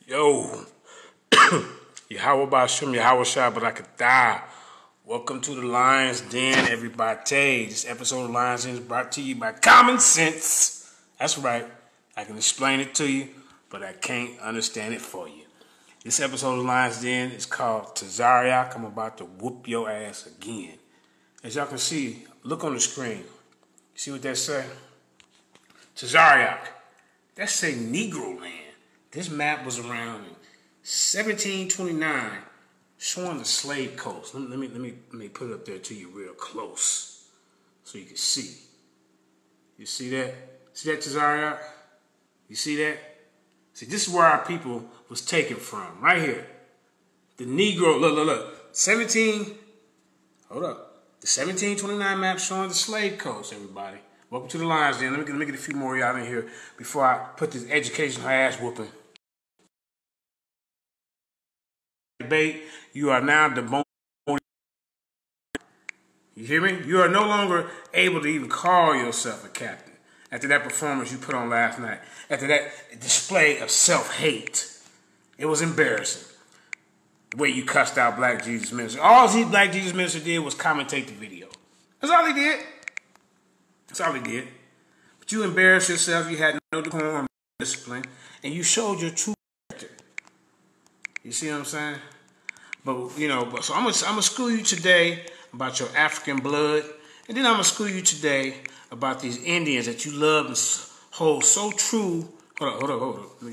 Yo, Yahawashi, but I could die. Welcome to the Lions Den, everybody. This episode of Lions Den is brought to you by Common Sense. That's right. I can explain it to you, but I can't understand it for you. This episode of Lions Den is called Tazaryach. I'm about to whoop your ass again. As y'all can see, look on the screen. See what that say? Tazaryach. That say Negro land. This map was around in 1729, showing the slave coast. Let me put it up there to you real close, so you can see. You see that? See that, Tazaryach? You see that? See, this is where our people was taken from, right here. The Negro, look. Hold up. The 1729 map showing the slave coast, everybody. Welcome to the Lions Den. Let me get a few more of y'all in here before I put this educational ass whooping. Debate, you are now demoted. You hear me? You are no longer able to even call yourself a captain after that performance you put on last night. After that display of self-hate. It was embarrassing. The way you cussed out Black Jesus Minister. All these Black Jesus Minister did was commentate the video. That's all he did. That's all he did. But you embarrassed yourself. You had no decorum, discipline, and you showed your true character. You see what I'm saying? But so I'm gonna school you today about your African blood, and then I'm gonna school you today about these Indians that you love and hold so true. Hold up.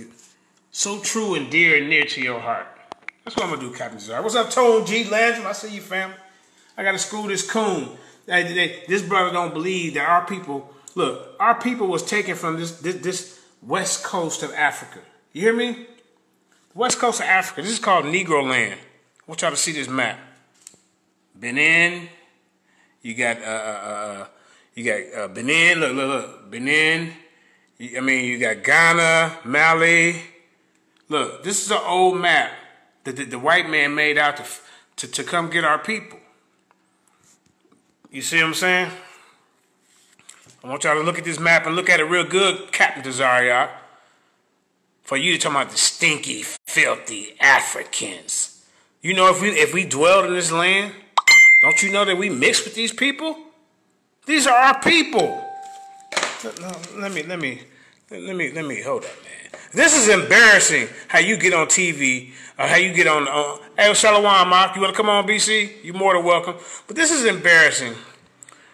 So true and dear and near to your heart. That's what I'm gonna do, Captain Czar. What's up, Tone G Landrum? I see you, family. I gotta school this coon. This brother don't believe that our people. Look, our people was taken from this west coast of Africa. You hear me? West coast of Africa. This is called Negro land. I want y'all to see this map. Benin. You got Benin. Look. Benin. You got Ghana, Mali. Look, this is an old map that the white man made out to come get our people. You see what I'm saying? I want y'all to look at this map and look at it real good, Captain Tazaryach. For you to talk about the stinky, filthy Africans. You know, if we dwelled in this land, don't you know that we mix with these people? These are our people. Let me hold up, man. This is embarrassing. How you get on TV, or how you get on. Hey, Shalom, Mark. You want to come on, BC? You're more than welcome. But this is embarrassing.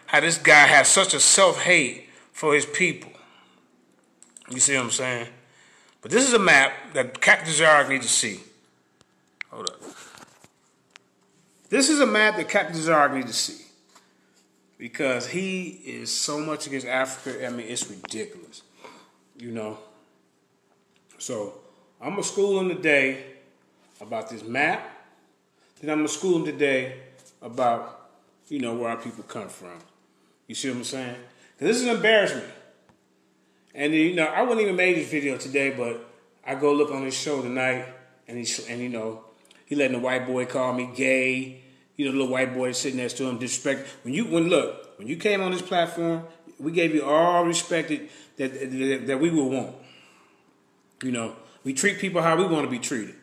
How this guy has such a self-hate for his people. You see what I'm saying? But this is a map that Captain Tazaryach needs to see. Hold up. This is a map that Captain Tazaryach needs to see. Because he is so much against Africa. I mean, it's ridiculous. You know. So, I'm going to school him today about this map. Then I'm going to school him today about, where our people come from. You see what I'm saying? Because this is an embarrassment. And I wouldn't even make this video today, but I go look on his show tonight, and he letting the white boy call me gay. The little white boy sitting next to him, disrespect. When you came on this platform, we gave you all respect that we would want. We treat people how we want to be treated.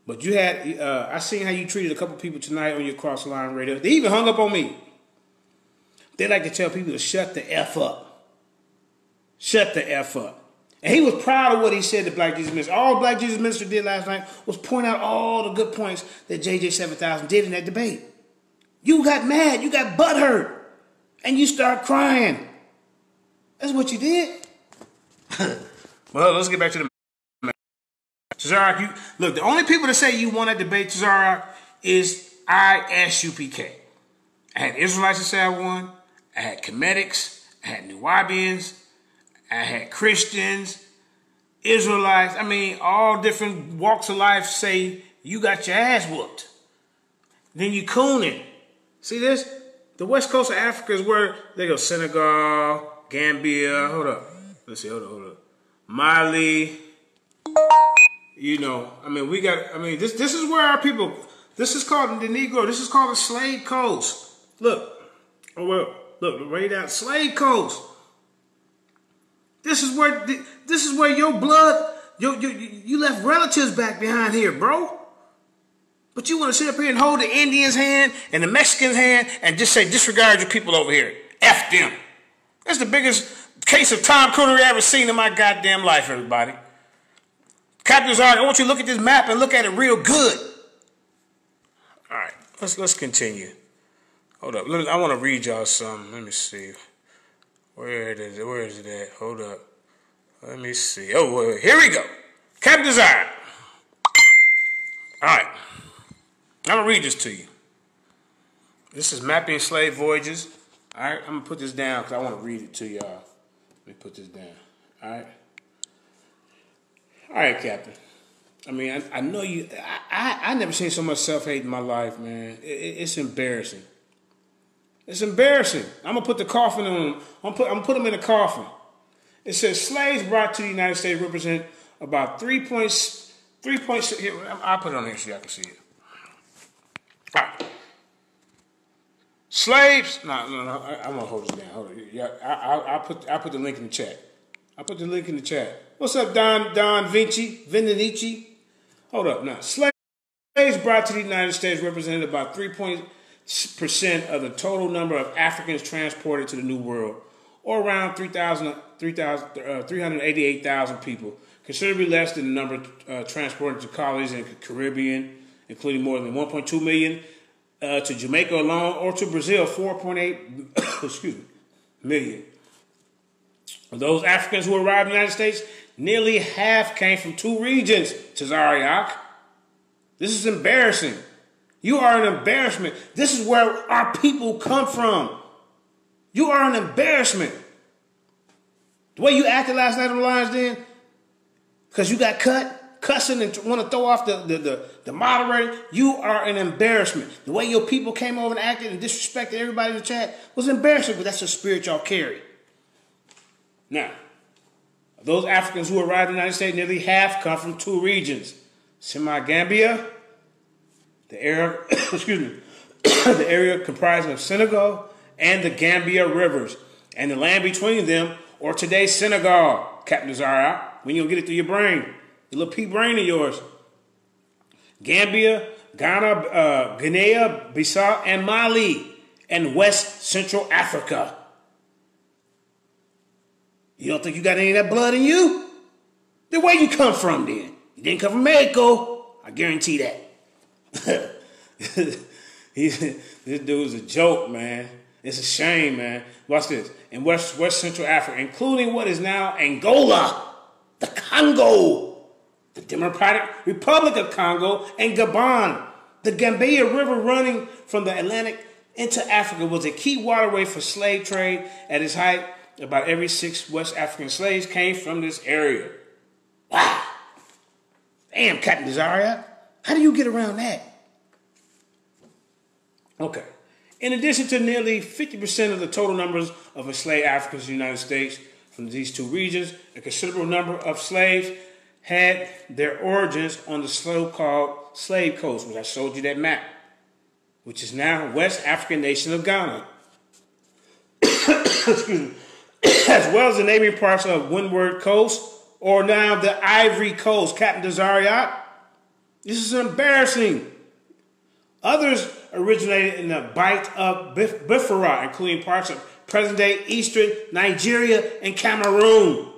But you had, I seen how you treated a couple people tonight on your Cross Line Radio. They even hung up on me. They like to tell people to shut the F up. Shut the F up. And he was proud of what he said to Black Jesus Minister. All Black Jesus Minister did last night was point out all the good points that JJ7000 did in that debate. You got mad. You got butthurt. And you start crying. That's what you did. Well, let's get back to the Tazaryach. Look, the only people that say you won that debate, Tazaryach, is ISUPK. I had Israelites that say I won. I had Comedics. I had Nubians. I had Christians, Israelites. All different walks of life say you got your ass whooped. Then you cooning. See this? The west coast of Africa is where they go Senegal, Gambia. Hold up. Let's see. Hold up. Mali. This is where our people. This is called the Negro. This is called the slave coast. Look. Look, right down slave coast. This is where your blood You left relatives back behind here, bro. But you want to sit up here and hold the Indians' hand and the Mexicans' hand and just say, disregard your people over here. F them. That's the biggest case of Tom Cruise I've ever seen in my goddamn life, everybody. Captain Tazaryach, I want you to look at this map and look at it real good. All right, let's continue. Hold up. I want to read y'all something. Let me see. Where is it at? Hold up. Let me see. Oh, wait. Here we go. Captain Tazaryach. All right. I'm going to read this to you. This is Mapping Slave Voyages. All right. I'm going to put this down because I want to read it to y'all. Let me put this down. All right. All right, Captain. I mean, I know you. I never seen so much self-hate in my life, man. It's embarrassing. It's embarrassing. I'm going to put the coffin on him. I'm going to put him in a coffin. It says slaves brought to the United States represent about 3.6. Here, I'll put it on here so y'all can see it. All right. Slaves. No. I'm going to hold this down. Hold it. Yeah, I'll put the link in the chat. I'll put the link in the chat. What's up, Don Vinici? Hold up. Now, slaves brought to the United States represented about 3% of the total number of Africans transported to the New World, or around 388,000 people, considerably less than the number transported to colonies in the Caribbean, including more than 1.2 million to Jamaica alone, or to Brazil, 4.8 million. Of those Africans who arrived in the United States, nearly half came from two regions, Tazaryach. This is embarrassing. You are an embarrassment. This is where our people come from. You are an embarrassment. The way you acted last night on the Lions Den, because you got cussing and want to throw off the moderator, you are an embarrassment. The way your people came over and acted and disrespected everybody in the chat was embarrassing, but that's the spirit y'all carry. Now, of those Africans who arrived in the United States, nearly half come from two regions, Gambia, the area, the area comprising of Senegal and the Gambia rivers, and the land between them, or today's Senegal, Captain Tazaryach, when you'll get it through your brain, your little pea brain of yours. Gambia, Ghana, Guinea-Bissau, and Mali, and West Central Africa. You don't think you got any of that blood in you? Then where you come from then? You didn't come from Mexico. I guarantee that. This dude's a joke, man. It's a shame, man. Watch this. In West Central Africa, including what is now Angola, the Congo, the Democratic Republic of Congo, and Gabon. The Gambia River running from the Atlantic into Africa was a key waterway for slave trade. At its height, about every 6 West African slaves came from this area. Wow. Damn, Captain Tazaryach. How do you get around that? Okay. In addition to nearly 50% of the total numbers of enslaved Africans in the United States from these two regions, a considerable number of slaves had their origins on the so-called Slave Coast, which I showed you that map, which is now West African nation of Ghana. Excuse me. As well as the neighboring parts of Windward Coast, or now the Ivory Coast, Captain Tazaryach. This is embarrassing. Others originated in the Bight of Biafra, including parts of present-day eastern Nigeria and Cameroon.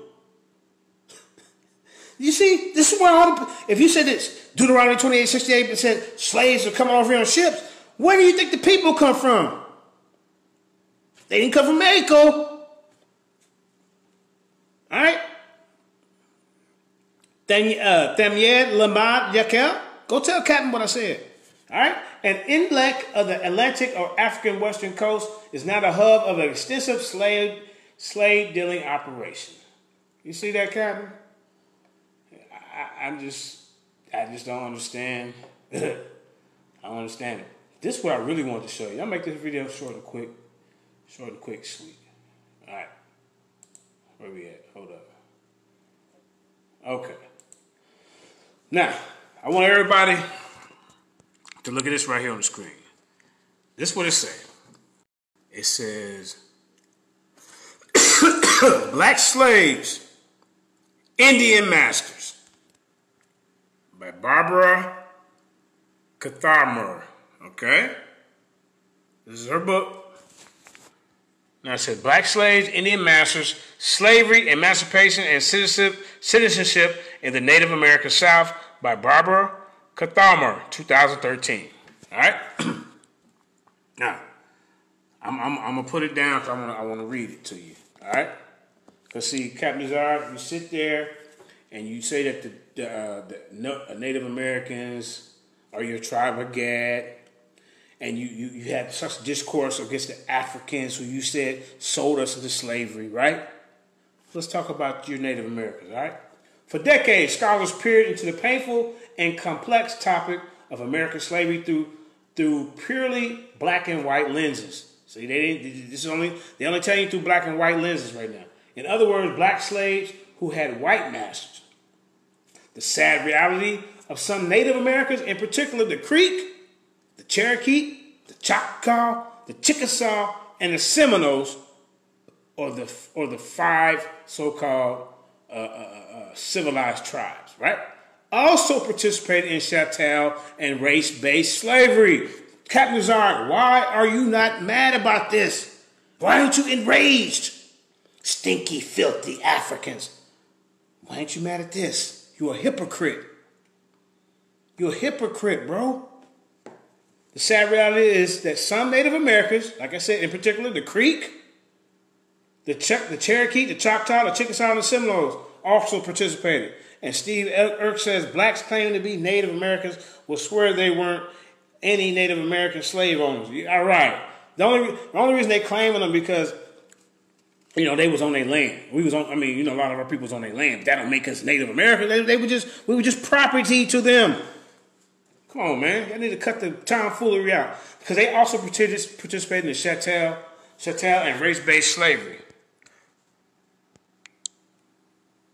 You see, this is where all the... If you said this, Deuteronomy 28:68 said slaves are coming over here on ships, where do you think the people come from? They didn't come from Mexico. All right? Tazaryach Yahawashi. Go tell Captain what I said. All right? An inlet of the Atlantic or African western coast is now the hub of an extensive slave dealing operation. You see that, Captain? I just don't understand. I don't understand it. This is what I really want to show you. I'll make this video short and quick, sweet. All right. Where we at? Hold up. Okay. Now, I want everybody to look at this right here on the screen. This is what it says. It says, black slaves, Indian masters. by Barbara Catharmer. Okay? This is her book. Now it says Black Slaves, Indian Masters, Slavery, Emancipation, and Citizenship in the Native American South by Barbara Catharmer, 2013. All right? Now, I'm going to put it down because I want to read it to you. All right? Because see, Captain Tazaryach, you sit there and you say that the Native Americans are your tribe of Gad. And you had such discourse against the Africans who you said sold us into slavery, right? Let's talk about your Native Americans, all right? For decades, scholars peered into the painful and complex topic of American slavery through purely black and white lenses. See, they only tell you through black and white lenses right now. In other words, black slaves who had white masters. The sad reality of some Native Americans, in particular the Creek, the Cherokee, the Choctaw, the Chickasaw, and the Seminoles, or the five so-called civilized tribes, right? Also participated in chattel and race-based slavery. Captain Tazaryach, why are you not mad about this? Why aren't you enraged? Stinky, filthy Africans. Why ain't you mad at this? You're a hypocrite. You're a hypocrite, bro. The sad reality is that some Native Americans, like I said, in particular, the Creek, the Cherokee, the Choctaw, the Chickasaw, and the Seminoles also participated. And Steve Irk says blacks claiming to be Native Americans will swear they weren't any Native American slave owners. All right. The only reason they claiming them because, they was on their land. We was on. I mean, a lot of our people was on their land. But that don't make us Native Americans. We were just property to them. Come on, man. I need to cut the tomfoolery out. Because they also participated in the chattel and race-based slavery.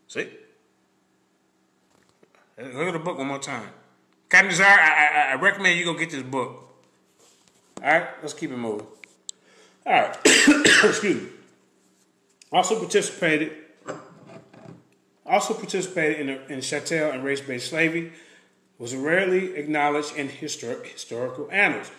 See? Look at the book one more time. Captain Tazaryach, I recommend you go get this book. All right? Let's keep it moving. All right. Excuse me. Also participated in chattel and race-based slavery. Was rarely acknowledged in historical annals.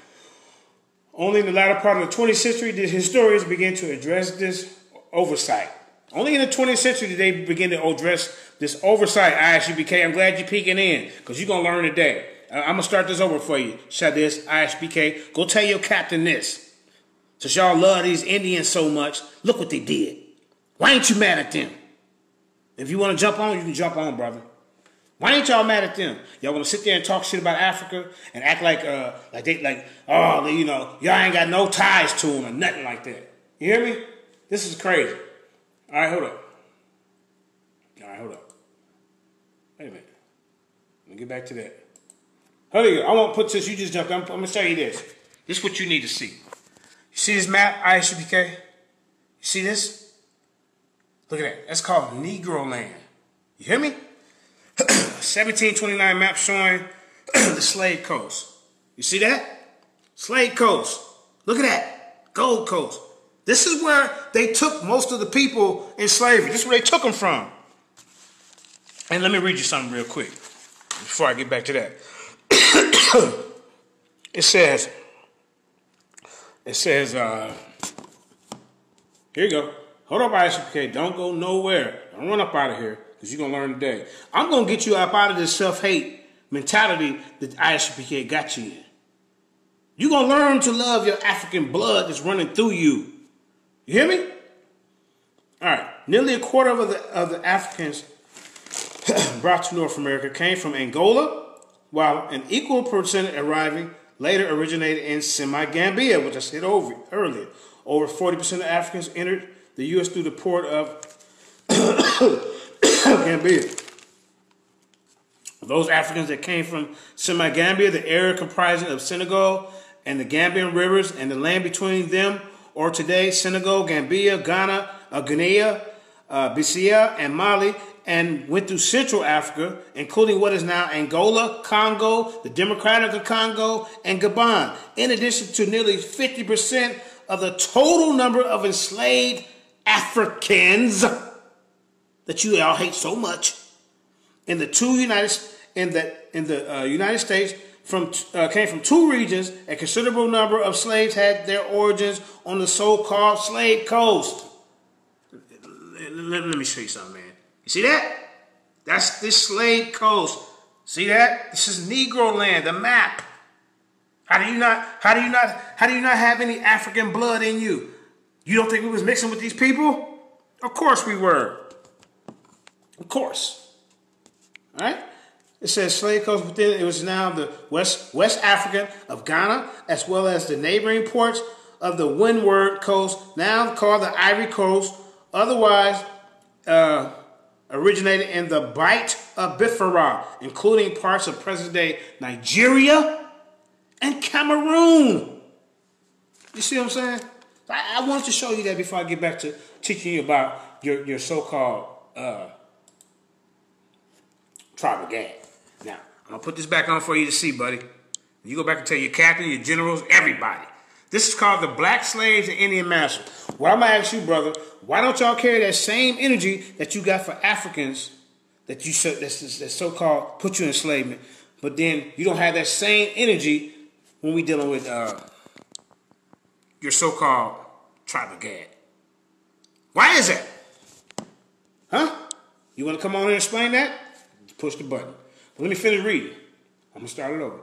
Only in the latter part of the 20th century did historians begin to address this oversight. Only in the 20th century did they begin to address this oversight. ISUBK, I'm glad you're peeking in, because you're going to learn today. I'm going to start this over for you. Shadis, ISUBK, go tell your captain this. Since y'all love these Indians so much, look what they did. Why ain't you mad at them? If you want to jump on, you can jump on, brother. Why ain't y'all mad at them? Y'all want to sit there and talk shit about Africa and act like y'all ain't got no ties to them or nothing like that. You hear me? This is crazy. All right, hold up. Wait a minute. Let me get back to that. Hold on. I won't put this. You just jumped. I'm going to show you this. This is what you need to see. You see this map, ISUBK? You see this? Look at that. That's called Negro land. You hear me? 1729 map showing the Slave Coast. You see that? Slave Coast. Look at that. Gold Coast. This is where they took most of the people in slavery. This is where they took them from. And let me read you something real quick before I get back to that. It says, here you go. Hold up, ISUBK. Don't go nowhere. Don't run up out of here. Because you're going to learn today. I'm going to get you up out of this self-hate mentality that ISUBK got you in. You're going to learn to love your African blood that's running through you. You hear me? All right. Nearly a quarter of the Africans brought to North America came from Angola, while an equal percentage arriving later originated in Semi-Gambia, which I said earlier. Over 40% of Africans entered the U.S. through the port of Gambia. Those Africans that came from Semi-Gambia, the area comprising of Senegal and the Gambian rivers and the land between them, or today Senegal, Gambia, Ghana, Guinea, Bissau, and Mali, and went through Central Africa, including what is now Angola, Congo, the Democratic of Congo, and Gabon, in addition to nearly 50% of the total number of enslaved Africans that you all hate so much in the two United in the United States came from two regions. A considerable number of slaves had their origins on the so-called slave coast. Let me show you something, man. You see that? That's this slave coast. See that? This is Negro land, the map. How do you not have any African blood in you? You don't think we was mixing with these people? Of course we were. Of course. All right? It says slave coast within it was now the West African of Ghana, as well as the neighboring ports of the Windward Coast, now called the Ivory Coast, otherwise originated in the Bight of Biafra, including parts of present-day Nigeria and Cameroon. You see what I'm saying? I wanted to show you that before I get back to teaching you about your so-called tribal gang. Now, I'm going to put this back on for you to see, buddy. You go back and tell your captain, your generals, everybody. This is called the black slaves and Indian masters. What I'm going to ask you, brother, why don't y'all carry that same energy that you got for Africans that's so-called put you in enslavement, but then you don't have that same energy when we dealing with your so-called tribal gang? Why is that? Huh? You want to come on and explain that? Push the button. But let me finish reading. I'm going to start it over.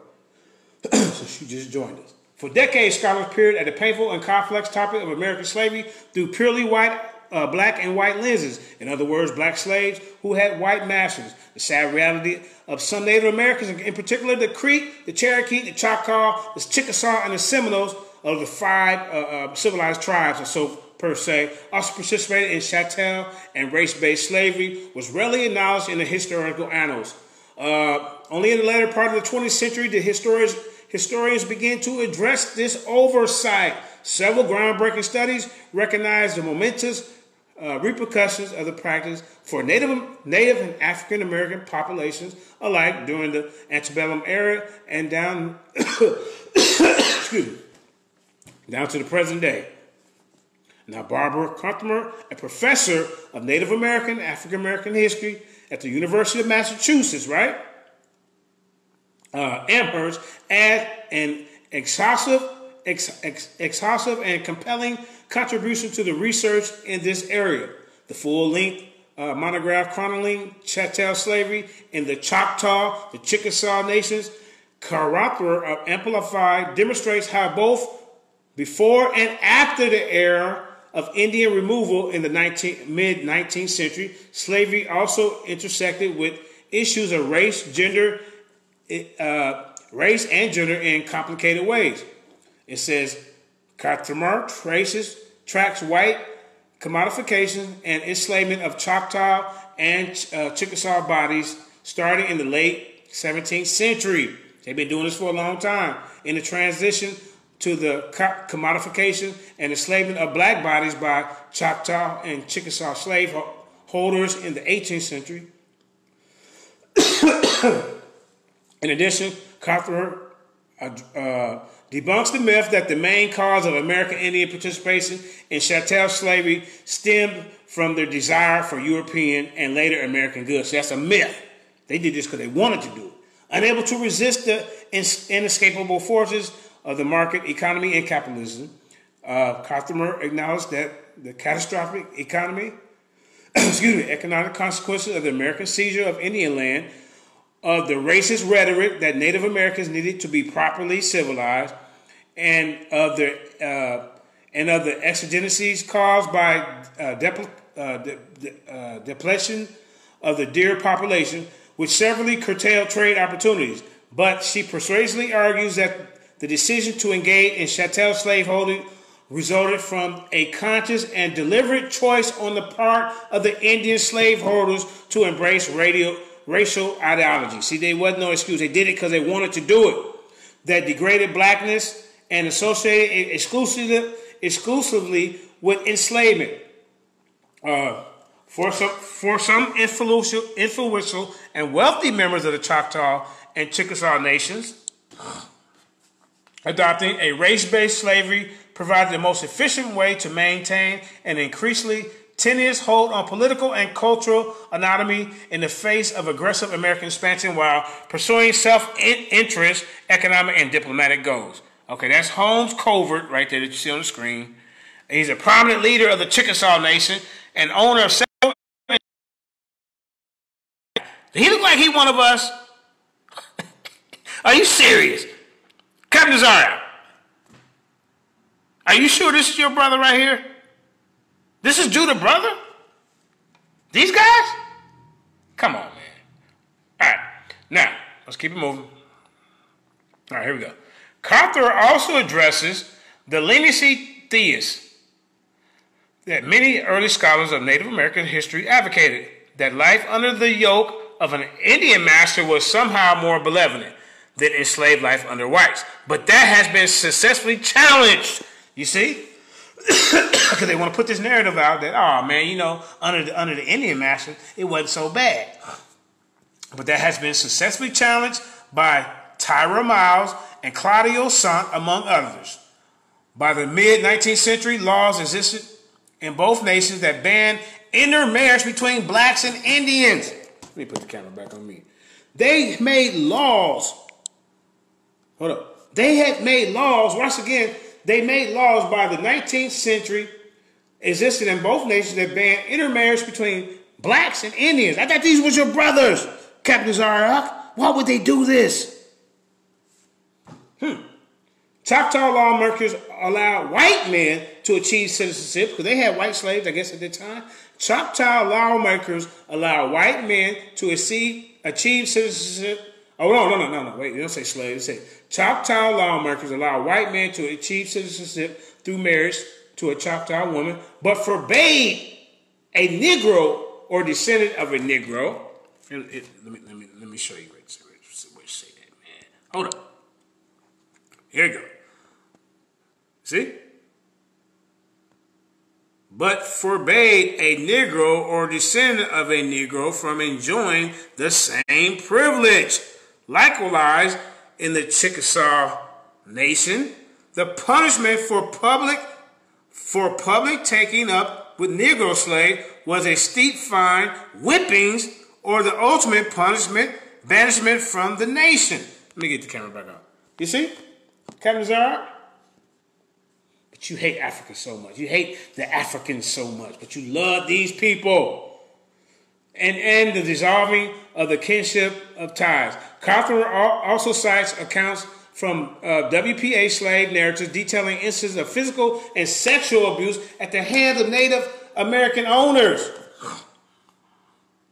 Since you just joined us. For decades, scholars peered at the painful and complex topic of American slavery through purely black and white lenses. In other words, black slaves who had white masters. The sad reality of some Native Americans, in particular the Creek, the Cherokee, the Choctaw, the Chickasaw, and the Seminoles of the five civilized tribes, and so per se, also participated in chattel and race-based slavery, was rarely acknowledged in the historical annals. Only in the later part of the 20th century did historians began to address this oversight. Several groundbreaking studies recognized the momentous repercussions of the practice for Native and African American populations alike during the antebellum era and down, down to the present day. Now, Barbara Kuntmer, a professor of Native American, African American history at the University of Massachusetts, right? Amherst, adds an exhaustive and compelling contribution to the research in this area. The full-length monograph chronicling chattel slavery in the Choctaw, the Chickasaw nations, co-author of Amplify, demonstrates how both before and after the era of Indian removal in the mid-19th century, slavery also intersected with issues of race and gender in complicated ways. It says, Kuntmer tracks white commodification and enslavement of Choctaw and Chickasaw bodies starting in the late 17th century. They've been doing this for a long time. In the transition to the commodification and enslavement of black bodies by Choctaw and Chickasaw slave holders in the 18th century. In addition, Kuntmer debunks the myth that the main cause of American Indian participation in chattel slavery stemmed from their desire for European and later American goods. So that's a myth. They did this because they wanted to do it. Unable to resist the inescapable forces of the market economy and capitalism, Kuntmer acknowledged that the catastrophic economic consequences of the American seizure of Indian land, of the racist rhetoric that Native Americans needed to be properly civilized, and of the exigencies caused by depletion of the deer population, which severely curtailed trade opportunities. But she persuasively argues that the decision to engage in chattel slaveholding resulted from a conscious and deliberate choice on the part of the Indian slaveholders to embrace racial ideology. See, there wasn't no excuse. They did it because they wanted to do it. That degraded blackness and associated exclusively with enslavement. For some influential and wealthy members of the Choctaw and Chickasaw nations, adopting a race-based slavery provided the most efficient way to maintain an increasingly tenuous hold on political and cultural autonomy in the face of aggressive American expansion while pursuing self-interest, economic, and diplomatic goals. Okay, that's Holmes Covert right there that you see on the screen. He's a prominent leader of the Chickasaw Nation and owner of several... He look like he one of us. Are you serious? Captain Tazaryach, are you sure this is your brother right here? This is Judah brother? These guys? Come on, man. All right, now, let's keep it moving. All right, here we go. Carter also addresses the leniency theists that many early scholars of Native American history advocated, that life under the yoke of an Indian master was somehow more benevolent than enslaved life under whites. But that has been successfully challenged, you see? Because they want to put this narrative out that, oh man, you know, under the Indian master, it wasn't so bad. But that has been successfully challenged by Tyra Miles and Claudio Sant, among others. By the mid-19th century, laws existed in both nations that banned intermarriage between blacks and Indians. Let me put the camera back on me. They made laws. Hold up. They had made laws, once again, they made laws by the 19th century, existed in both nations that banned intermarriage between blacks and Indians. I thought these was your brothers, Captain Tazaryach. Why would they do this? Choctaw lawmakers allowed white men to achieve citizenship because they had white slaves, I guess, at the time. Choctaw lawmakers allowed white men to achieve citizenship. Oh, no. Wait, they don't say slaves. They say Choctaw lawmakers allow white men to achieve citizenship through marriage to a Choctaw woman, but forbade a Negro or descendant of a Negro. Let me show you where it say that, man. Hold up. Here you go. See? But forbade a Negro or descendant of a Negro from enjoying the same privilege. Likewise, in the Chickasaw Nation, the punishment for public taking up with Negro slave was a steep fine, whippings, or the ultimate punishment, banishment from the nation. Let me get the camera back up. You see? Captain Tazaryach? But you hate Africa so much. You hate the Africans so much. But you love these people. And the dissolving of the kinship of ties. Carter also cites accounts from WPA slave narratives detailing instances of physical and sexual abuse at the hands of Native American owners.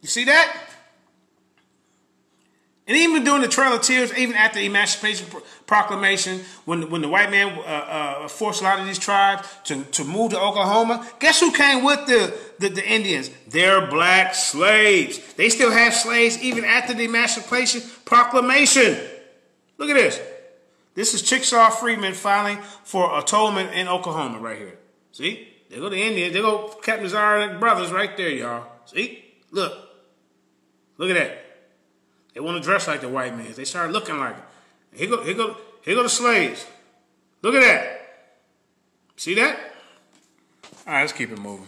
You see that? And even during the Trail of Tears, even after the Emancipation Proclamation, when the white man forced a lot of these tribes to move to Oklahoma, guess who came with the Indians? Their black slaves. They still have slaves even after the Emancipation Proclamation. Look at this. This is Chickasaw freedmen filing for atonement in Oklahoma right here. See? There go the Indians. There go Captain Tazaryach brothers right there, y'all. See? Look. Look at that. They want to dress like the white man. They start looking like it. Here go the slaves. Look at that. See that? All right, let's keep it moving.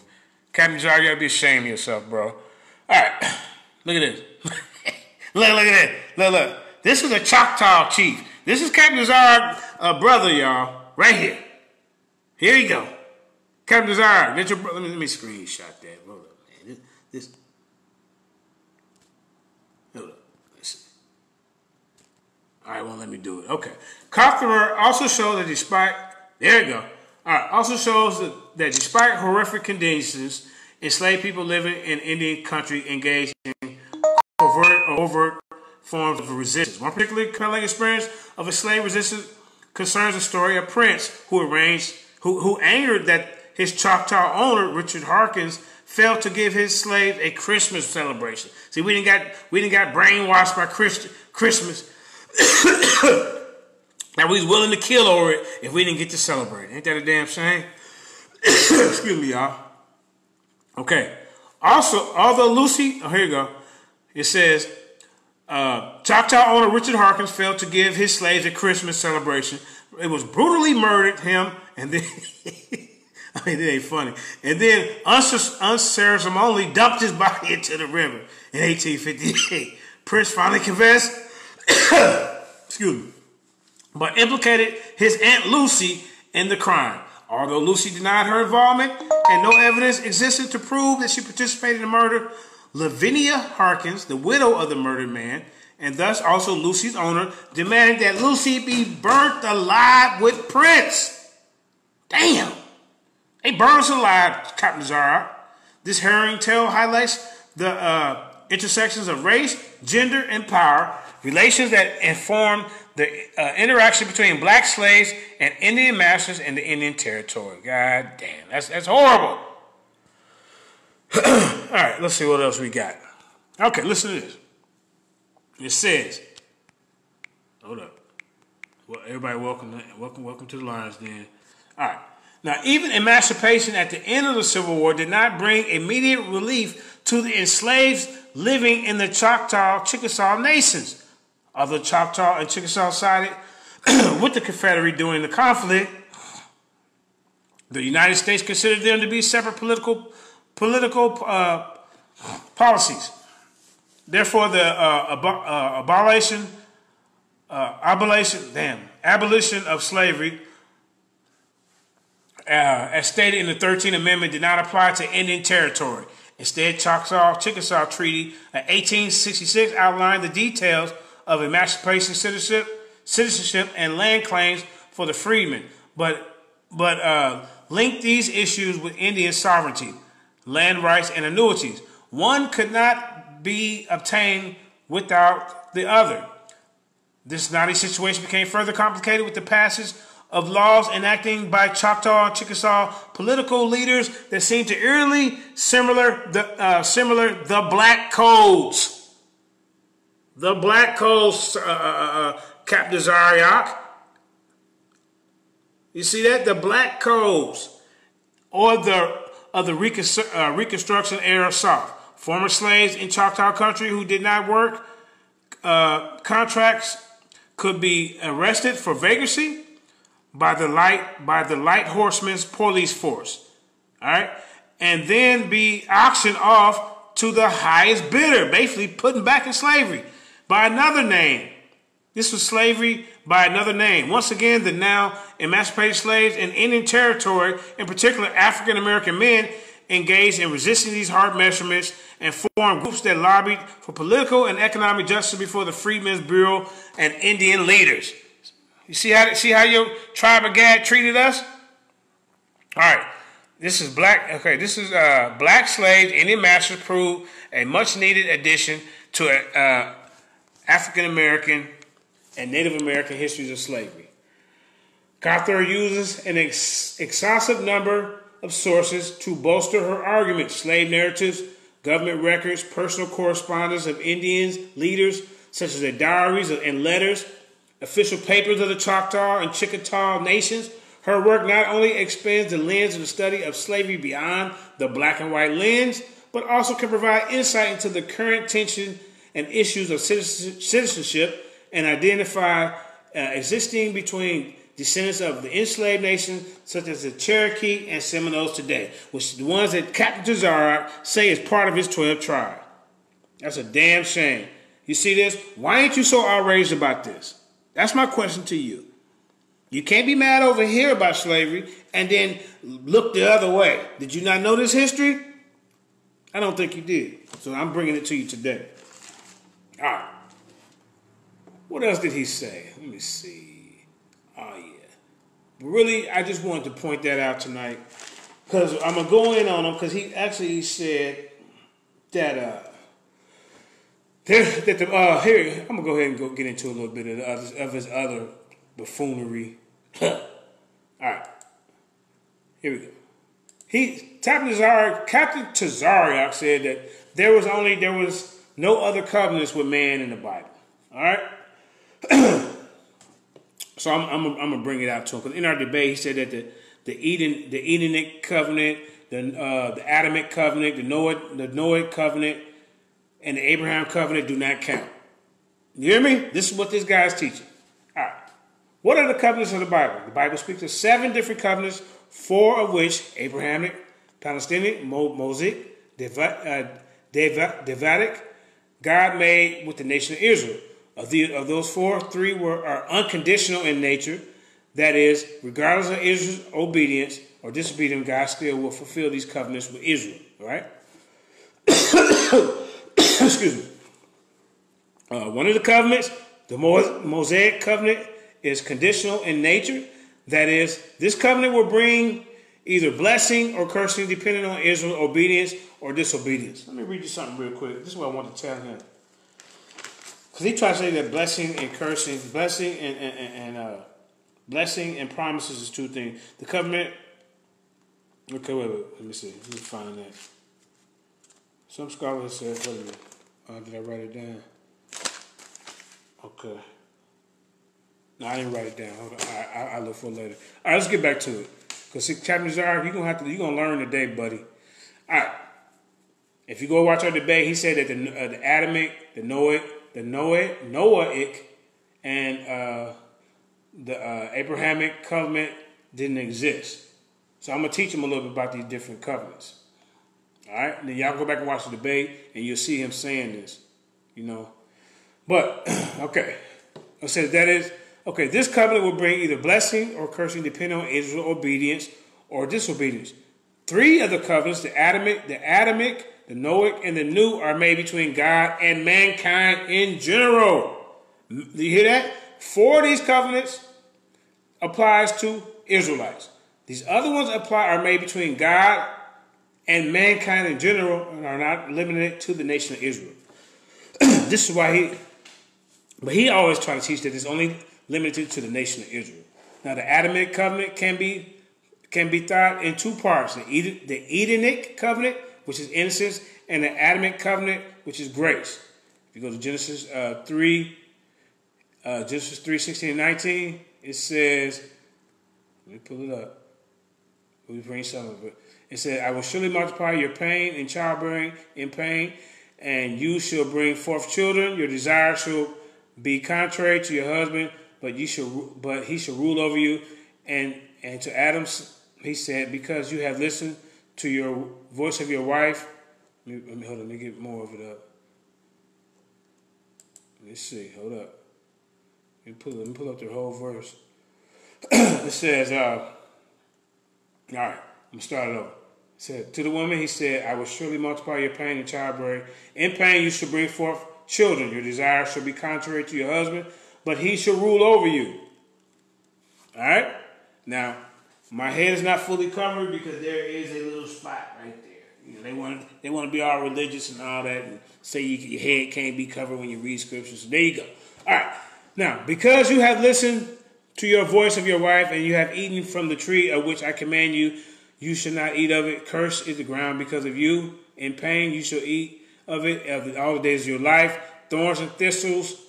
Captain Tazaryach, you gotta be ashamed of yourself, bro. All right, look at this. look at that. Look. This is a Choctaw chief. This is Captain Tazaryach's brother, y'all. Right here. Here you go. Captain Tazaryach, get your brother. Let me screenshot that. Hold up, man. This. Hold up. All right, won't let me do it. Okay. Carter also shows that despite, there you go. All right, also shows that despite horrific conditions, enslaved people living in Indian country engaged in overt forms of resistance. One particularly compelling experience of a slave resistance concerns the story of Prince, who angered that his Choctaw owner, Richard Harkins, failed to give his slaves a Christmas celebration. See, we didn't got brainwashed by Christmas. That we was willing to kill over it if we didn't get to celebrate. Ain't that a damn shame? Excuse me, y'all. Okay. Also, although Lucy, here you go. It says, Choctaw owner Richard Harkins failed to give his slaves a Christmas celebration. It was brutally murdered him, and then I mean, it ain't funny. And then unceremoniously dumped his body into the river in 1858. Prince finally confessed, excuse me, but implicated his Aunt Lucy in the crime. Although Lucy denied her involvement and no evidence existed to prove that she participated in the murder, Lavinia Harkins, the widow of the murdered man, and thus also Lucy's owner, demanded that Lucy be burnt alive with Prince. Damn. They burned us alive, Captain Tazaryach. This harrowing tale highlights the intersections of race, gender, and power, relations that inform the interaction between black slaves and Indian masters in the Indian territory. God damn, that's horrible. All right, let's see what else we got. Okay, listen to this. It says, hold up. Well, everybody, welcome to the Lions Den. All right. Now, even emancipation at the end of the Civil War did not bring immediate relief to the enslaved living in the Choctaw, Chickasaw nations. Although Choctaw and Chickasaw sided with the Confederate during the conflict, the United States considered them to be separate political policies. Therefore, the abolition of slavery, as stated in the 13th Amendment, did not apply to Indian territory. Instead, Choctaw-Chickasaw Treaty of 1866 outlined the details of emancipation, citizenship, and land claims for the freedmen, but linked these issues with Indian sovereignty, land rights, and annuities. One could not be obtained without the other. This knotty situation became further complicated with the passage of laws enacting by Choctaw and Chickasaw political leaders that seemed to eerily similar the Black Codes. The Black Codes, Captain Tazaryach. You see that? The Black Codes, or the Reconstruction era South. Former slaves in Choctaw country who did not work contracts could be arrested for vagrancy by the light horsemen's police force, all right, and then be auctioned off to the highest bidder, basically putting back in slavery by another name. This was slavery by another name. Once again, the now emancipated slaves in Indian territory, in particular African American men, engaged in resisting these hard measurements and formed groups that lobbied for political and economic justice before the Freedmen's Bureau and Indian leaders. You see how your tribe of Gad treated us? All right. This is black. Okay, this is black slaves. Indian masters proved a much needed addition to African American and Native American histories of slavery. Cawthorne uses an excessive number of sources to bolster her argument: slave narratives, government records, personal correspondence of Indians, leaders, such as their diaries and letters, official papers of the Choctaw and Chickasaw nations. Her work not only expands the lens of the study of slavery beyond the black and white lens, but also can provide insight into the current tension and issues of citizenship and identify existing between descendants of the enslaved nations, such as the Cherokee and Seminoles today, which are the ones that Captain Tazaryach say is part of his 12 tribe. That's a damn shame. You see this? Why ain't you so outraged about this? That's my question to you. You can't be mad over here about slavery and then look the other way. Did you not know this history? I don't think you did. So I'm bringing it to you today. All right. What else did he say? Let me see. Oh, yeah. But really, I just wanted to point that out tonight because I'm going to go in on him because he actually said that here, I'm going to go ahead and go get into a little bit of his other buffoonery. All right. Here we go. Captain Tazaryach said that there was no other covenants with man in the Bible. All right. So I'm gonna bring it out to him because in our debate he said that the Edenic covenant, the Adamic covenant, the Noahic covenant, and the Abraham covenant do not count. You hear me? This is what this guy's teaching. All right. What are the covenants of the Bible? The Bible speaks of 7 different covenants 4 of which Abrahamic, Palestinian, Mosaic, Davidic, God made with the nation of Israel. Of those 4, 3 are unconditional in nature. That is, regardless of Israel's obedience or disobedience, God still will fulfill these covenants with Israel. All right? Excuse me. One of the covenants, the Mosaic covenant, is conditional in nature. That is, this covenant will bring either blessing or cursing depending on Israel's obedience or disobedience. Let me read you something real quick. This is what I want to tell him. Because he tries to say that blessing and cursing, blessing and promises is 2 things. The covenant, okay, wait, let me see. Let me find that. Some scholars said, wait a minute. Did I write it down? Okay. No, I didn't write it down. Hold on. I'll look for it later. All right, let's get back to it. Because Captain Tazaryach, you're gonna learn today, buddy. All right. If you go watch our debate, he said that the Adamic, the Noahic, and the Abrahamic covenant didn't exist. So I'm gonna teach him a little bit about these different covenants. All right. And then y'all go back and watch the debate, and you'll see him saying this. You know. But okay. I said that is. Okay, this covenant will bring either blessing or cursing depending on Israel's obedience or disobedience. 3 of the covenants, the Adamic, the Noahic, and the New, are made between God and mankind in general. Do you hear that? 4 of these covenants applies to Israelites. These other ones are made between God and mankind in general and are not limited to the nation of Israel. This is why he always tries to teach that it's only limited to the nation of Israel. Now, the Adamic covenant can be thought in 2 parts: the Edenic covenant, which is innocence, and the Adamic covenant, which is grace. If you go to Genesis 3:16 and 19, it says, let me pull it up. Let me bring some of it. It said, "I will surely multiply your pain and childbearing in pain, and you shall bring forth children. Your desire shall be contrary to your husband, but he shall rule over you." And to Adam he said, "Because you have listened to your voice of your wife." Let me get more of it up. Let's see. Hold up. Let me pull up the whole verse. It says, all right, I'm gonna start it over. It said, to the woman he said, "I will surely multiply your pain and childbearing. In pain you shall bring forth children. Your desire shall be contrary to your husband, but he shall rule over you." All right? Now, my head is not fully covered because there is a little spot right there. You know, they want to be all religious and all that and say your head can't be covered when you read scriptures. So there you go. All right. Now, because you have listened to your voice of your wife and you have eaten from the tree of which I command you, you shall not eat of it. Cursed is the ground because of you. In pain you shall eat of it all the days of your life. Thorns and thistles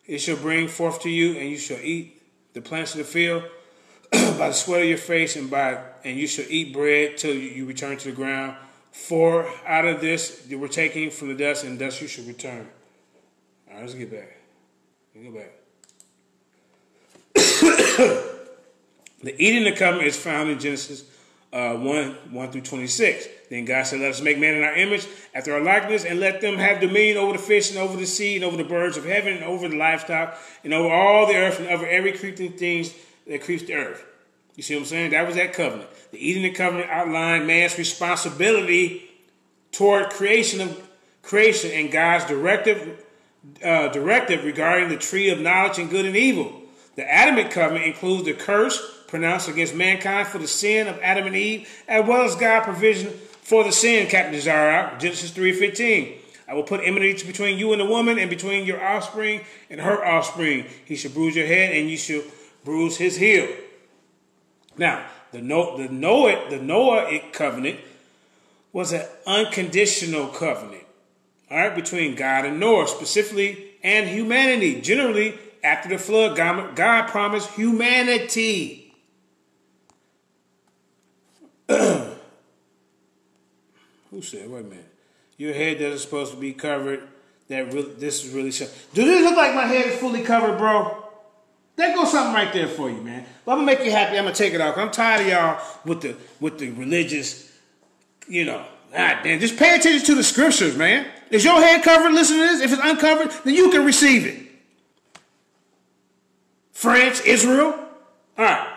it shall bring forth to you, and you shall eat the plants of the field by the sweat of your face, and you shall eat bread till you return to the ground. For out of this you were taken from the dust, and dust you shall return. All right, let's get back. Let's go back. The eating the covenant is found in Genesis 1 through 26. Then God said, "Let us make man in our image, after our likeness, and let them have dominion over the fish, and over the sea, and over the birds of heaven, and over the livestock, and over all the earth, and over every creeping thing that creeps the earth." You see what I'm saying? That was that covenant. The eating the covenant outlined man's responsibility toward creation and God's directive regarding the tree of knowledge and good and evil. The Adamic covenant includes the curse pronounced against mankind for the sin of Adam and Eve, as well as God's provision for the sin, Captain Tazaryach, Genesis 3:15. "I will put enmity between you and the woman, and between your offspring and her offspring. He shall bruise your head, and you shall bruise his heel." Now, the Noahic covenant was an unconditional covenant, all right, between God and Noah, specifically, and humanity. Generally, after the flood, God promised humanity. Who said, wait a minute, your head doesn't supposed to be covered. This is really short. Do this look like my head is fully covered, bro? There goes something right there for you, man. But I'm gonna make you happy. I'm gonna take it off. I'm tired of y'all with the religious, you know. God damn, just pay attention to the scriptures, man. Is your head covered? Listen to this. If it's uncovered, then you can receive it. France, Israel. All right.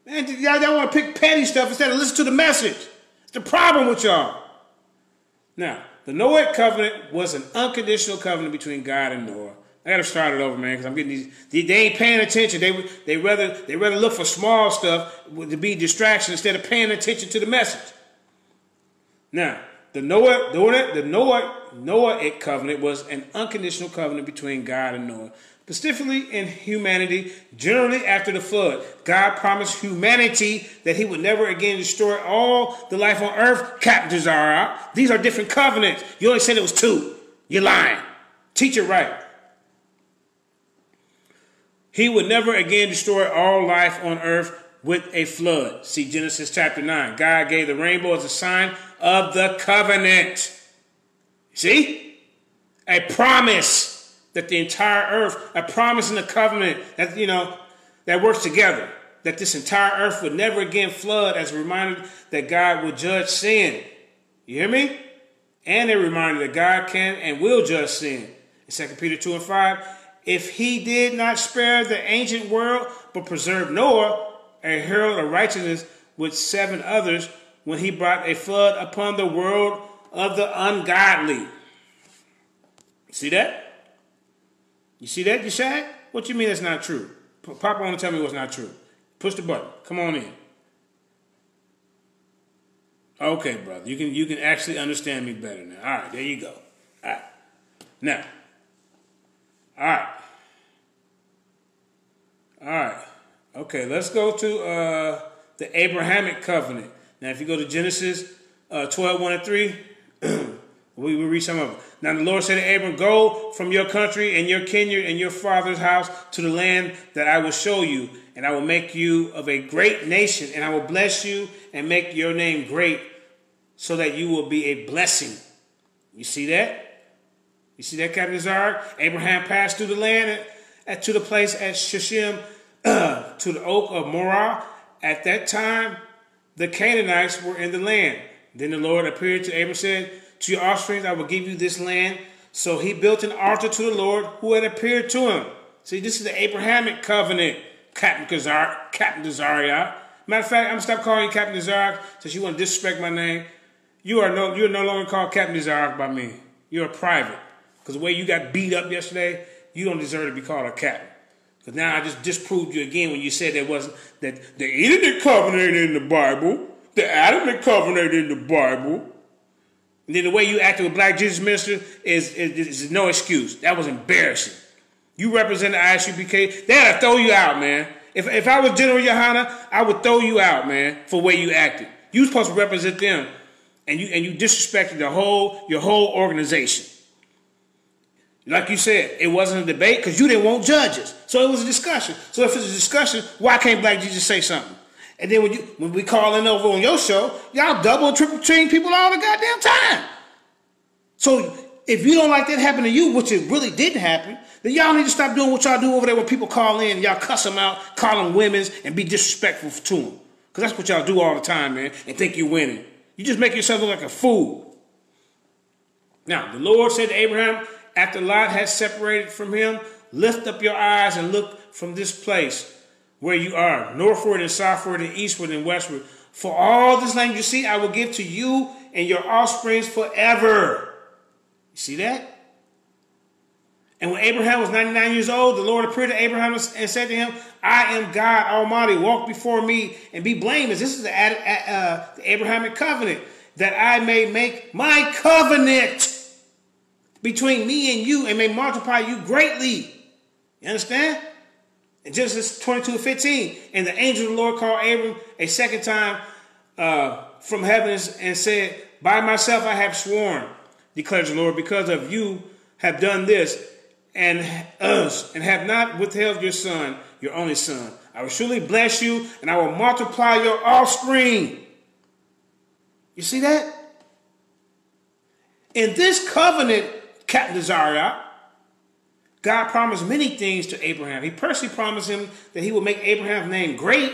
Man, y'all want to pick petty stuff instead of listen to the message. It's the problem with y'all. Now, the Noahic covenant was an unconditional covenant between God and Noah. I got to start it over, man, because I'm getting these. They ain't paying attention. They rather look for small stuff to be distraction instead of paying attention to the message. Now, the Noahic covenant was an unconditional covenant between God and Noah, specifically in humanity. Generally, after the flood, God promised humanity that He would never again destroy all the life on earth. Captain Tazaryach. These are different covenants. You only said it was 2. You're lying. Teach it right. He would never again destroy all life on earth with a flood. See Genesis chapter 9. God gave the rainbow as a sign of the covenant. See? A promise that the entire earth, a promise in the covenant that, you know, that works together. That this entire earth would never again flood as a reminder that God will judge sin. You hear me? And a reminder that God can and will judge sin. In 2 Peter 2 and 5, if He did not spare the ancient world, but preserved Noah, a herald of righteousness, with 7 others, when He brought a flood upon the world of the ungodly. See that? You see that, Yeshua? What you mean that's not true? Papa want to tell me what's not true. Push the button. Come on in. Okay, brother. You can actually understand me better now. All right, there you go. All right. Now. All right. All right. Okay, let's go to the Abrahamic covenant. Now, if you go to Genesis 12, 1 and 3, we will read some of it. Now, the Lord said to Abram, go from your country and your kindred and your father's house to the land that I will show you, and I will make you of a great nation, and I will bless you and make your name great so that you will be a blessing. You see that? You see that, Captain Tazaryach? Abraham passed through the land to the place at Shechem, to the oak of Morah. At that time, the Canaanites were in the land. Then the Lord appeared to Abram and said, to your offspring I will give you this land. So he built an altar to the Lord who had appeared to him. See, this is the Abrahamic covenant, Captain Tazaryach. Matter of fact, I'm going to stop calling you Captain Tazaryach since you want to disrespect my name. You're no longer called Captain Tazaryach by me. You're a private. Because the way you got beat up yesterday, you don't deserve to be called a captain. Because now I just disproved you again when you said that the Edification covenant in the Bible, the Adamic covenant in the Bible. And then the way you acted with black Jesus ministers is no excuse. That was embarrassing. You represent the ISUPK. They had to throw you out, man. If I was General Yohana, I would throw you out, man, for the way you acted. You were supposed to represent them, and you disrespected your whole organization. Like you said, it wasn't a debate because you didn't want judges. So it was a discussion. So if it's a discussion, why can't black Jesus say something? And then when we call in over on your show, y'all double and triple train people all the goddamn time. So if you don't like that happen to you, which it really didn't happen, then y'all need to stop doing what y'all do over there when people call in and y'all cuss them out, call them women's, and be disrespectful to them. Because that's what y'all do all the time, man, and think you're winning. You just make yourself look like a fool. Now, the Lord said to Abraham, after Lot had separated from him, lift up your eyes and look from this place where you are, northward and southward and eastward and westward. For all this land you see, I will give to you and your offspring forever. You see that? And when Abraham was 99 years old, the Lord appeared to Abraham and said to him, I am God Almighty. Walk before me and be blameless. This is the Abrahamic covenant, that I may make my covenant between me and you and may multiply you greatly. You understand? In Genesis 22:15, and the angel of the Lord called Abram a second time from heaven and said, by myself I have sworn, declares the Lord, because of you have done this and have not withheld your son, your only son. I will surely bless you and I will multiply your offspring. You see that? In this covenant, Captain Tazaryach, God promised many things to Abraham. He personally promised him that he would make Abraham's name great.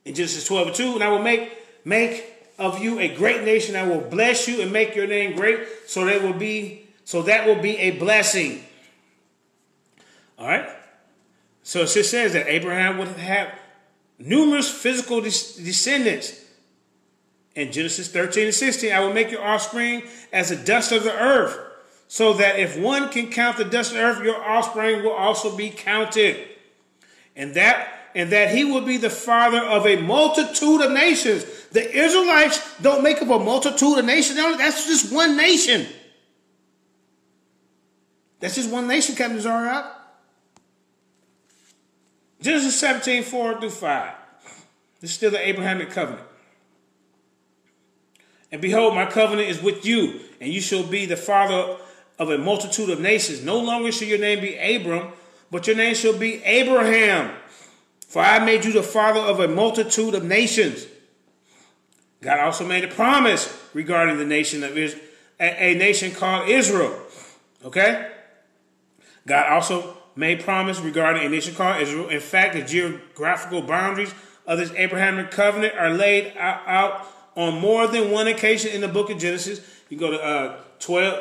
In Genesis 12:2, and I will make of you a great nation. I will bless you and make your name great, so that will be a blessing. All right. So it says that Abraham would have numerous physical descendants. In Genesis 13:16, I will make your offspring as the dust of the earth, so that if one can count the dust of the earth, your offspring will also be counted. And that he will be the father of a multitude of nations. The Israelites don't make up a multitude of nations. That's just one nation. That's just one nation, Captain Tazaryach. Genesis 17:4-5. This is still the Abrahamic covenant. And behold, my covenant is with you, and you shall be the father of a multitude of nations. No longer shall your name be Abram, but your name shall be Abraham. For I made you the father of a multitude of nations. God also made a promise regarding the nation of Israel, a nation called Israel. Okay? God also made promise regarding a nation called Israel. In fact, the geographical boundaries of this Abrahamic covenant are laid out on more than one occasion in the book of Genesis. You go to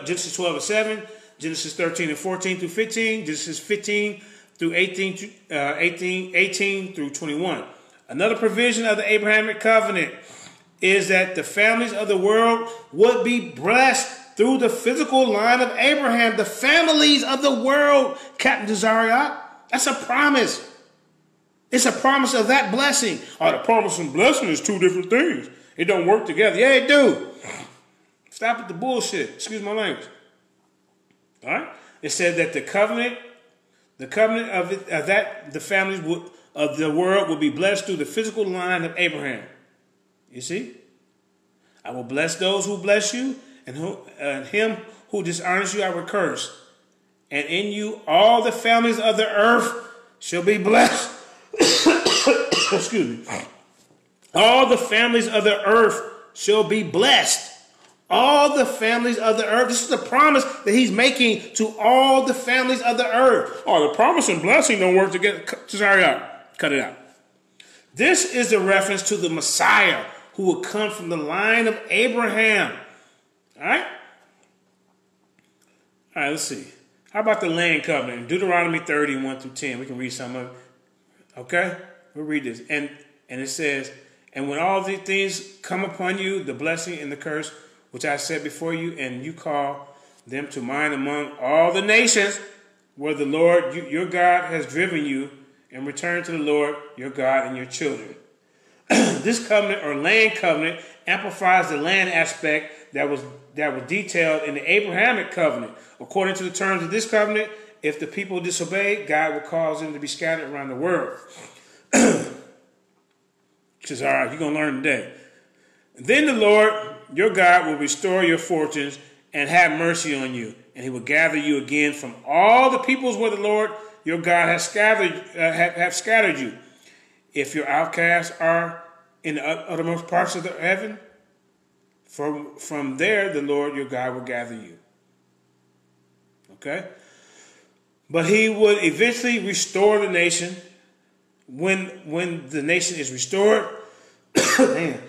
Genesis 12:7, Genesis 13:14-15, Genesis 15 through 18 through 21. Another provision of the Abrahamic covenant is that the families of the world would be blessed through the physical line of Abraham. The families of the world, Captain Tazaryach. That's a promise. It's a promise of that blessing. Oh, the promise and blessing is two different things. It don't work together. Yeah, it do. Stop with the bullshit. Excuse my language. All right? It said that the covenant of the families of the world will be blessed through the physical line of Abraham. You see? I will bless those who bless you, and him who dishonors you I will curse. And in you all the families of the earth shall be blessed. Excuse me. All the families of the earth shall be blessed. All the families of the earth. This is the promise that he's making to all the families of the earth. Oh, the promise and blessing don't work together. Tazaryach, cut it out. This is the reference to the Messiah who will come from the line of Abraham. All right? All right, let's see. How about the land covenant? Deuteronomy 30:1-10. We can read some of it. Okay? We'll read this. And it says, and when all these things come upon you, the blessing and the curse, which I set before you, and you call them to mind among all the nations where the Lord your God has driven you, and return to the Lord your God and your children. This covenant or land covenant amplifies the land aspect that was detailed in the Abrahamic covenant. According to the terms of this covenant, if the people disobey, God will cause them to be scattered around the world. Says, all right, you're going to learn today. Then the Lord, your God, will restore your fortunes and have mercy on you. And he will gather you again from all the peoples where the Lord, your God, has scattered you. If your outcasts are in the uttermost parts of the heaven, from there the Lord, your God, will gather you. Okay? But he would eventually restore the nation. When the nation is restored, then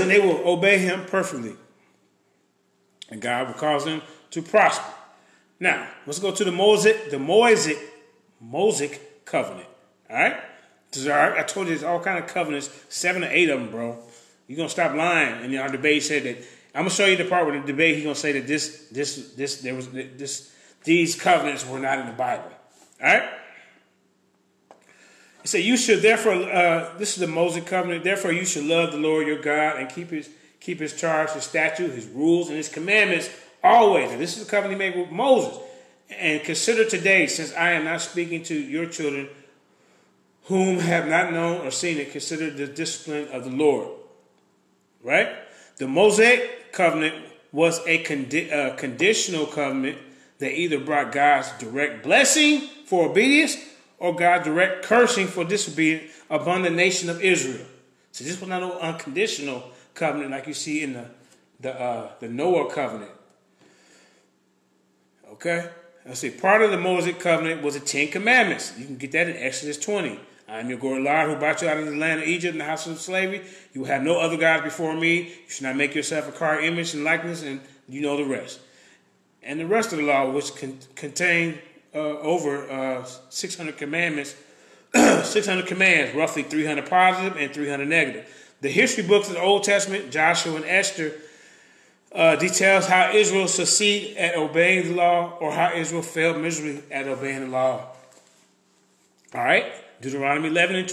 they will obey him perfectly. And God will cause them to prosper. Now, let's go to the Mosaic covenant. All right? I told you there's all kind of covenants, 7 or 8 of them, bro. You're going to stop lying. And our debate said that, I'm going to show you the part where the debate, he's going to say that these covenants were not in the Bible. All right? He said, you should therefore, this is the Mosaic covenant, therefore you should love the Lord your God and keep his charge, his statute, his rules, and his commandments always. And this is the covenant he made with Moses. And consider today, since I am not speaking to your children whom have not known or seen it, consider the discipline of the Lord. Right? The Mosaic covenant was a conditional covenant that either brought God's direct blessing for obedience or God's direct cursing for disobedience upon the nation of Israel. So this was not an unconditional covenant like you see in the Noah covenant. Okay? let's see, part of the Mosaic covenant was the 10 Commandments. You can get that in Exodus 20. I am your Lord who brought you out of the land of Egypt and the house of slavery. You will have no other gods before me. You should not make yourself a carved image and likeness, and you know the rest. And the rest of the law, which contained over 600 commandments, 600 commands, roughly 300 positive and 300 negative. The history books of the Old Testament, Joshua and Esther, details how Israel succeeded at obeying the law, or how Israel failed miserably at obeying the law. All right, Deuteronomy 11 and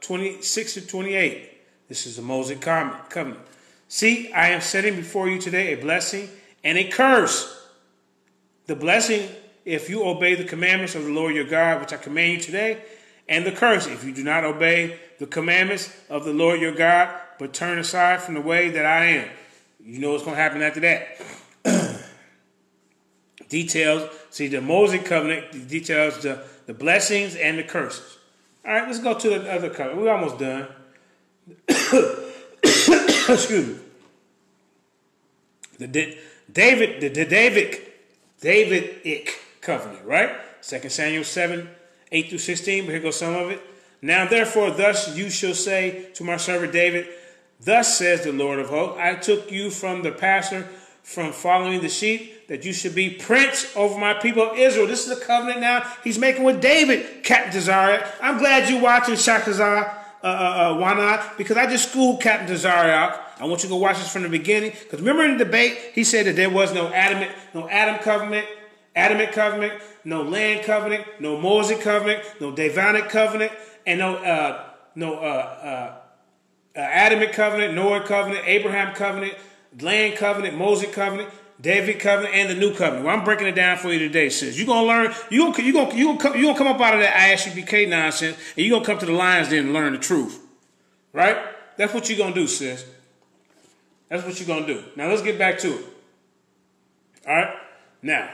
26 to 28. This is the Mosaic covenant. See, I am setting before you today a blessing and a curse. The blessing, if you obey the commandments of the Lord your God, which I command you today, and the curse, if you do not obey the commandments of the Lord your God, but turn aside from the way that I am. You know what's going to happen after that. Details, see, the Mosaic covenant details the blessings and the curses. All right, let's go to the other covenant. We're almost done. Excuse me. The Davidic covenant, right? 2 Samuel 7, 8 through 16, but here goes some of it. Now therefore, thus you shall say to my servant David, thus says the Lord of hosts, I took you from the pasture, from following the sheep, that you should be prince over my people of Israel. This is the covenant now he's making with David, Captain Tazaryach. I'm glad you're watching Shakazar. Why not? Because I just schooled Captain Tazaryach. I want you to go watch this from the beginning. Because remember in the debate, he said that there was no Adamic covenant, no land covenant, no Mosaic covenant, no Davidic covenant, and no Adamic covenant, Noah covenant, Abraham covenant, land covenant, Mosaic covenant, David covenant, and the new covenant. Well, I'm breaking it down for you today, sis. You're gonna learn. You gonna come up out of that ISUPK nonsense, and you're gonna come to the Lions Den and learn the truth, right? That's what you're gonna do, sis. That's what you're gonna do. Now let's get back to it. All right. Now,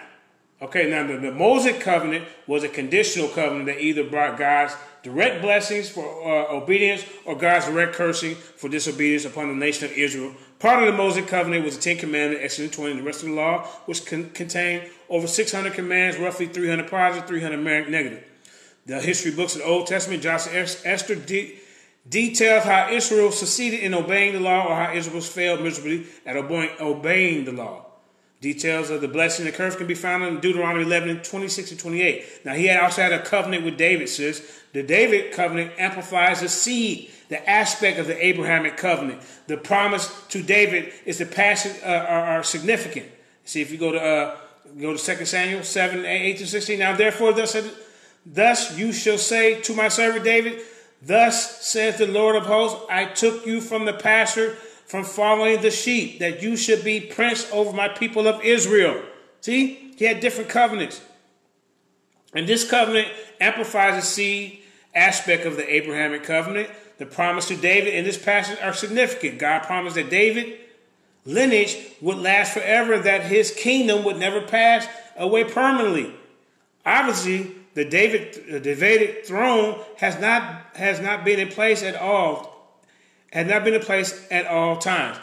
the Mosaic covenant was a conditional covenant that either brought God's direct blessings for obedience or God's direct cursing for disobedience upon the nation of Israel. Part of the Mosaic covenant was the 10 Commandments, Exodus 20, the rest of the law, which contained over 600 commands, roughly 300 positive, 300 negative. The history books of the Old Testament, Joshua and Esther, details how Israel succeeded in obeying the law, or how Israel failed miserably at obeying the law. Details of the blessing and the curse can be found in Deuteronomy 11, 26 and 28. Now, he also had a covenant with David, sis. The David covenant amplifies the seed, the aspect of the Abrahamic covenant. The promise to David is the passage are significant. See, if you go to 2 Samuel 7, 8 to 16. Now, therefore, thus you shall say to my servant David, thus says the Lord of hosts, I took you from the pasture, from following the sheep, that you should be prince over my people of Israel. See, he had different covenants. And this covenant amplifies the seed aspect of the Abrahamic covenant. The promise to David in this passage are significant. God promised that David's lineage would last forever, that his kingdom would never pass away permanently. Obviously, the Davidic throne has not been in place at all. Had not been in place at all times.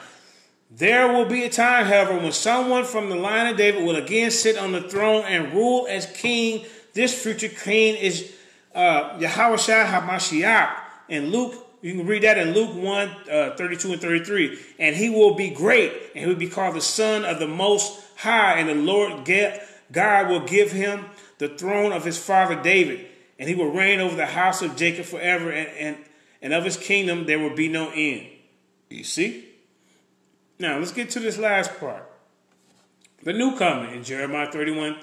There will be a time, however, when someone from the line of David will again sit on the throne and rule as king. This future king is Yahawashi Ha Mashayach. In Luke, you can read that in Luke 1, 32 and 33. And he will be great, and he will be called the Son of the Most High. And the Lord God will give him the throne of his father David. And he will reign over the house of Jacob forever, and of his kingdom there will be no end. You see? Now, let's get to this last part. The new covenant in Jeremiah 31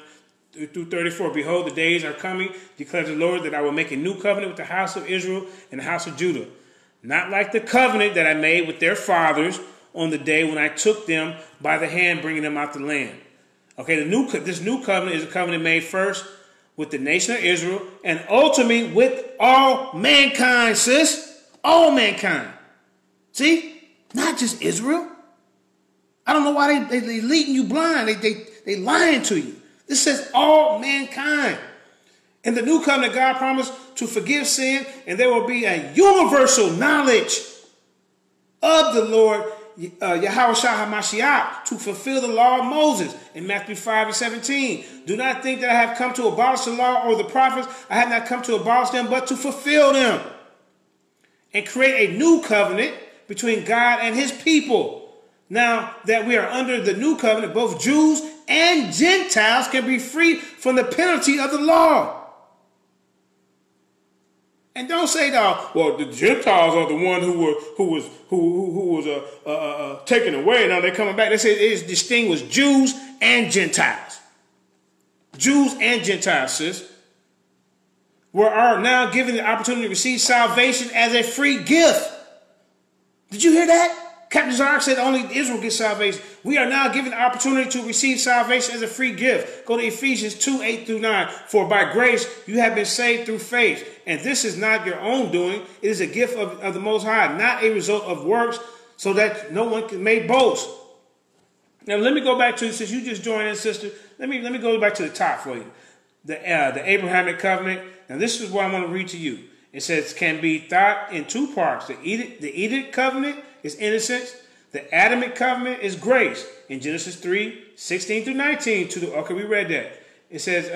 through 34. Behold, the days are coming, declares the Lord, that I will make a new covenant with the house of Israel and the house of Judah. Not like the covenant that I made with their fathers on the day when I took them by the hand, bringing them out the land. Okay, this new covenant is a covenant made first with the nation of Israel, and ultimately with all mankind, sis. All mankind. See? Not just Israel. I don't know why they leading you blind. They lying to you. This says all mankind. In the new covenant, God promised to forgive sin, and there will be a universal knowledge of the Lord Yahawashi Ha Mashayach to fulfill the law of Moses in Matthew 5:17. Do not think that I have come to abolish the law or the prophets. I have not come to abolish them, but to fulfill them. And create a new covenant between God and his people. Now that we are under the new covenant, both Jews and Gentiles can be free from the penalty of the law. And don't say that, well, the Gentiles are the one who was taken away. Now they're coming back. They say it is distinguished Jews and Gentiles. Jews and Gentiles, sis. We are now given the opportunity to receive salvation as a free gift. Did you hear that? Captain Tazaryach said only Israel gets salvation. We are now given the opportunity to receive salvation as a free gift. Go to Ephesians 2:8-9. For by grace you have been saved through faith. And this is not your own doing. It is a gift of the Most High, not a result of works, so that no one can make boast. Now let me go back to, since you just joined in, sister, let me go back to the top for you. The Abrahamic covenant. Now this is what I want to read to you. It says, can be thought in two parts. The Edict covenant is innocence. The Adamic covenant is grace. In Genesis 3:16-19. Okay, we read that. It says,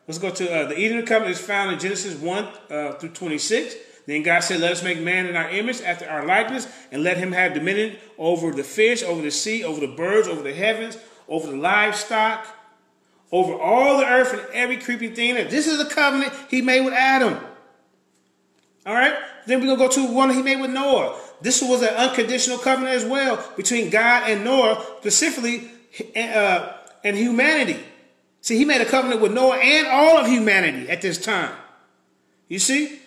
let's go to the Edict covenant is found in Genesis 1-26. Then God said, let us make man in our image, after our likeness, and let him have dominion over the fish, over the sea, over the birds, over the heavens, over the livestock, over all the earth and every creeping thing. And this is the covenant he made with Adam. All right. Then we're going to go to one he made with Noah. This was an unconditional covenant as well between God and Noah, specifically and humanity. See, he made a covenant with Noah and all of humanity at this time. You see,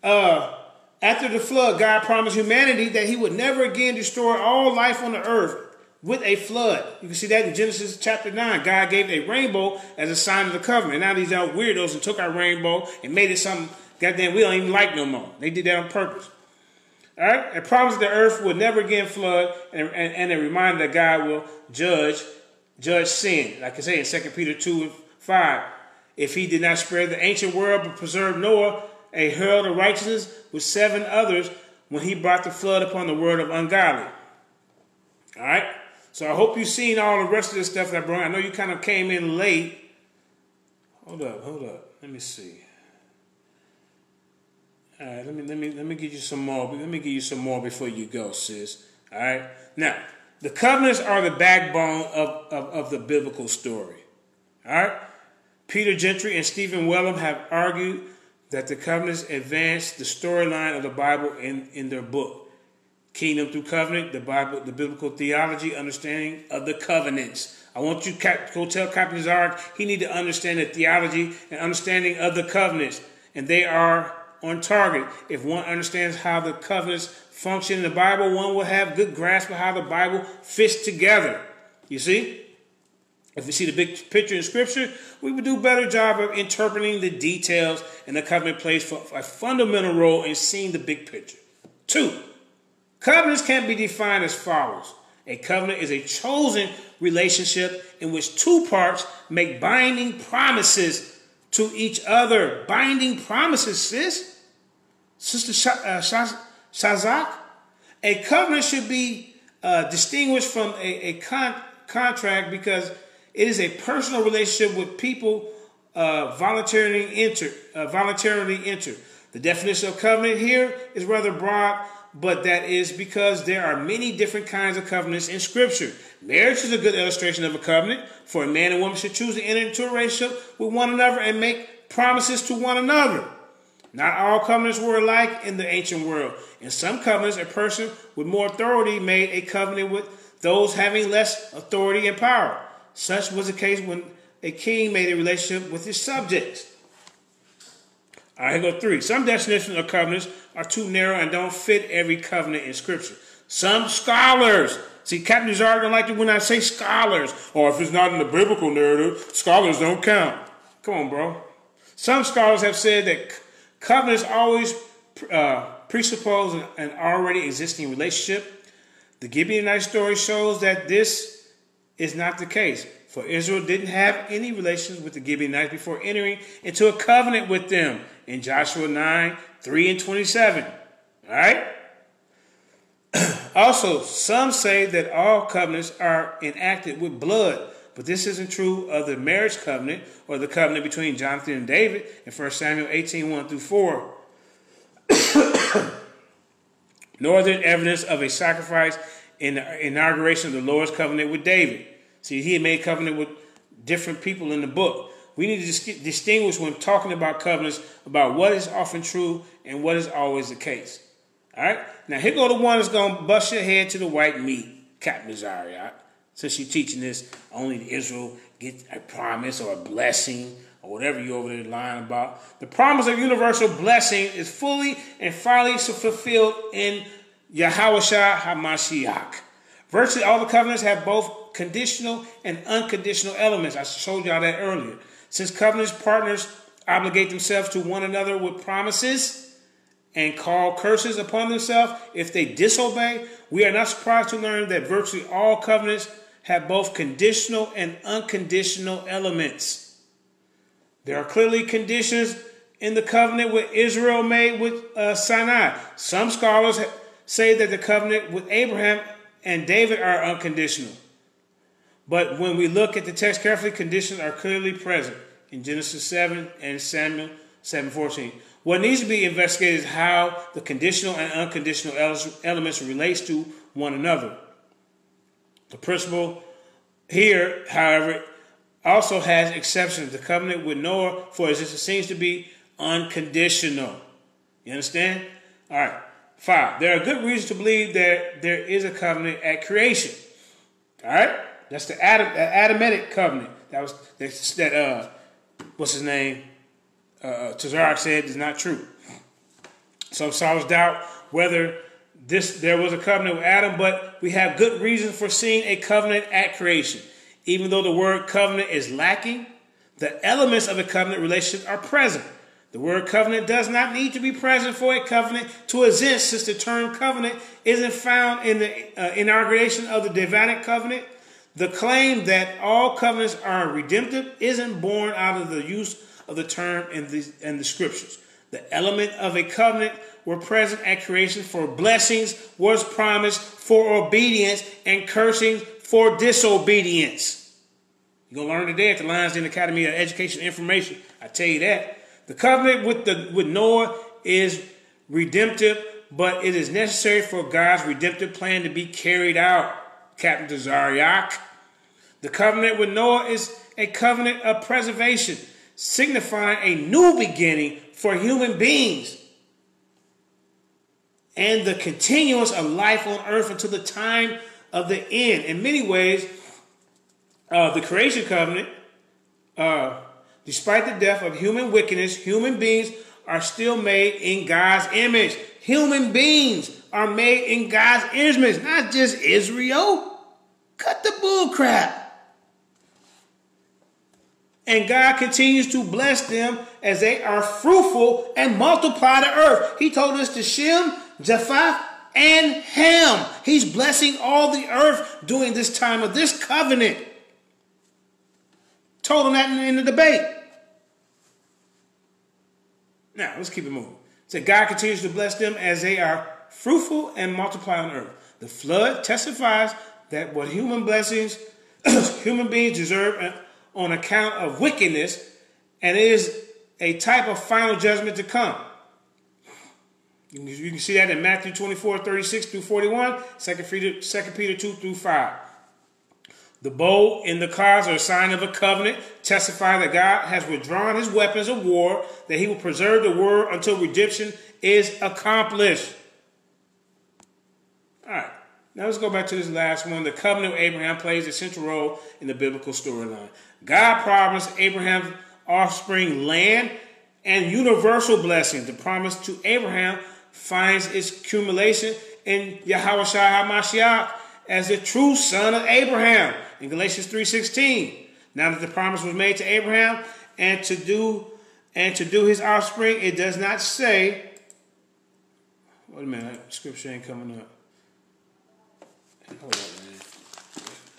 after the flood, God promised humanity that he would never again destroy all life on the earth with a flood. You can see that in Genesis chapter 9. God gave a rainbow as a sign of the covenant. Now these are weirdos and took our rainbow and made it something goddamn we don't even like no more. They did that on purpose. All right? It promised the earth would never again flood, and a reminder that God will judge sin. Like I say in 2 Peter 2:5. If he did not spare the ancient world but preserved Noah, a herald of righteousness, with 7 others when he brought the flood upon the world of ungodly. All right? So I hope you've seen all the rest of this stuff that I brought. I know you kind of came in late. Hold up. Let me see. All right, let me give you some more. Let me give you some more before you go, sis. All right. Now, the covenants are the backbone of the biblical story. All right. Peter Gentry and Stephen Wellham have argued that the covenants advance the storyline of the Bible in their book, Kingdom Through Covenant, the biblical theology, understanding of the covenants. I want you to go tell Captain Tazaryach he need to understand the theology and understanding of the covenants, and they are on target. If one understands how the covenants function in the Bible, one will have good grasp of how the Bible fits together. You see? If we see the big picture in Scripture, we would do a better job of interpreting the details, and the covenant plays a fundamental role in seeing the big picture. 2, covenants can be defined as follows. A covenant is a chosen relationship in which 2 parts make binding promises to each other. Binding promises, sis. Sister Shazak. A covenant should be distinguished from a contract because it is a personal relationship with people voluntarily enter. The definition of covenant here is rather broad, but that is because there are many different kinds of covenants in Scripture. Marriage is a good illustration of a covenant, for a man and woman should choose to enter into a relationship with one another and make promises to one another. Not all covenants were alike in the ancient world. In some covenants, a person with more authority made a covenant with those having less authority and power. Such was the case when a king made a relationship with his subjects. All right, here go 3. Some definitions of covenants are too narrow and don't fit every covenant in Scripture. Some scholars, see, Captain Tazaryach don't like it when I say scholars, or if it's not in the biblical narrative, scholars don't count. Come on, bro. Some scholars have said that covenants always presuppose an already existing relationship. The Gibeonite story shows that this is not the case, for Israel didn't have any relations with the Gibeonites before entering into a covenant with them in Joshua 9:3-27. All right? Also, some say that all covenants are enacted with blood, but this isn't true of the marriage covenant or the covenant between Jonathan and David in 1 Samuel 18:1-4. Nor is there evidence of a sacrifice in the inauguration of the Lord's covenant with David. See, he had made covenant with different people in the book. We need to distinguish when talking about covenants about what is often true and what is always the case. All right? Now, here go the one that's going to bust your head to the white meat, Captain Tazaryach. Since you're teaching this, only Israel get a promise or a blessing or whatever you're over there lying about. The promise of universal blessing is fully and finally fulfilled in Yahawashi Ha Mashayach. Virtually all the covenants have both conditional and unconditional elements. I showed y'all that earlier. Since covenant partners obligate themselves to one another with promises and call curses upon themselves if they disobey, we are not surprised to learn that virtually all covenants have both conditional and unconditional elements. There are clearly conditions in the covenant with Israel made with Sinai. Some scholars say that the covenant with Abraham and David are unconditional. But when we look at the text carefully, conditions are clearly present in Genesis 7 and Samuel 7:14. What needs to be investigated is how the conditional and unconditional elements relates to one another. The principle here, however, also has exceptions. The covenant with Noah, for instance, seems to be unconditional. You understand? All right. 5. There are good reasons to believe that there is a covenant at creation. All right? That's the Adamitic covenant. What's his name? Tazaryach said is not true. Some scholars doubt whether there was a covenant with Adam, but we have good reason for seeing a covenant at creation. Even though the word covenant is lacking, the elements of a covenant relationship are present. The word covenant does not need to be present for a covenant to exist, since the term covenant isn't found in the inauguration of the Davidic covenant. The claim that all covenants are redemptive isn't born out of the use of the term in the scriptures. The element of a covenant were present at creation for blessings, was promised for obedience, and cursing for disobedience. You're going to learn today at the Lions Den Academy of Education and Information. I tell you that. The covenant with Noah is redemptive, but it is necessary for God's redemptive plan to be carried out, Captain Tazaryach. The covenant with Noah is a covenant of preservation, signifying a new beginning for human beings and the continuance of life on earth until the time of the end. In many ways, the creation covenant, despite the death of human wickedness, human beings are still made in God's image. Human beings are made in God's image, not just Israel. Cut the bull crap. And God continues to bless them as they are fruitful and multiply the earth. He told us to Shem, Japheth, and Ham. He's blessing all the earth during this time of this covenant. Told them that in the debate. Now, let's keep it moving. So God continues to bless them as they are fruitful and multiply on earth. The flood testifies that what human blessings, human beings deserve on account of wickedness, and it is a type of final judgment to come. You can see that in Matthew 24:36-41, 2 Peter 2-5. The bow in the clouds are a sign of a covenant, testifying that God has withdrawn his weapons of war, that he will preserve the world until redemption is accomplished. All right, now let's go back to this last one. The covenant with Abraham plays a central role in the biblical storyline. God promised Abraham's offspring land and universal blessing. The promise to Abraham finds its accumulation in Yahawashi Ha Mashayach as the true son of Abraham in Galatians 3:16. Now that the promise was made to Abraham and to do his offspring, it does not say. Wait a minute, that scripture ain't coming up. Hold on, man.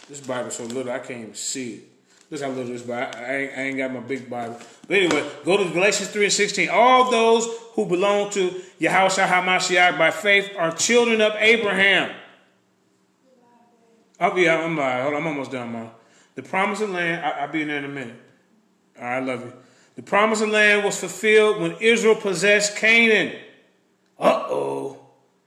This Bible's so little I can't even see it. Look how little this Bible. I ain't got my big Bible. But anyway, go to Galatians 3:16. All those who belong to Yahawashi Ha Mashayach by faith are children of Abraham. Oh, yeah, I'm lying. Hold on, I'm almost done, Mom. The promise of land, I'll be in there in a minute. All right, I love you. The promise of land was fulfilled when Israel possessed Canaan. Uh-oh.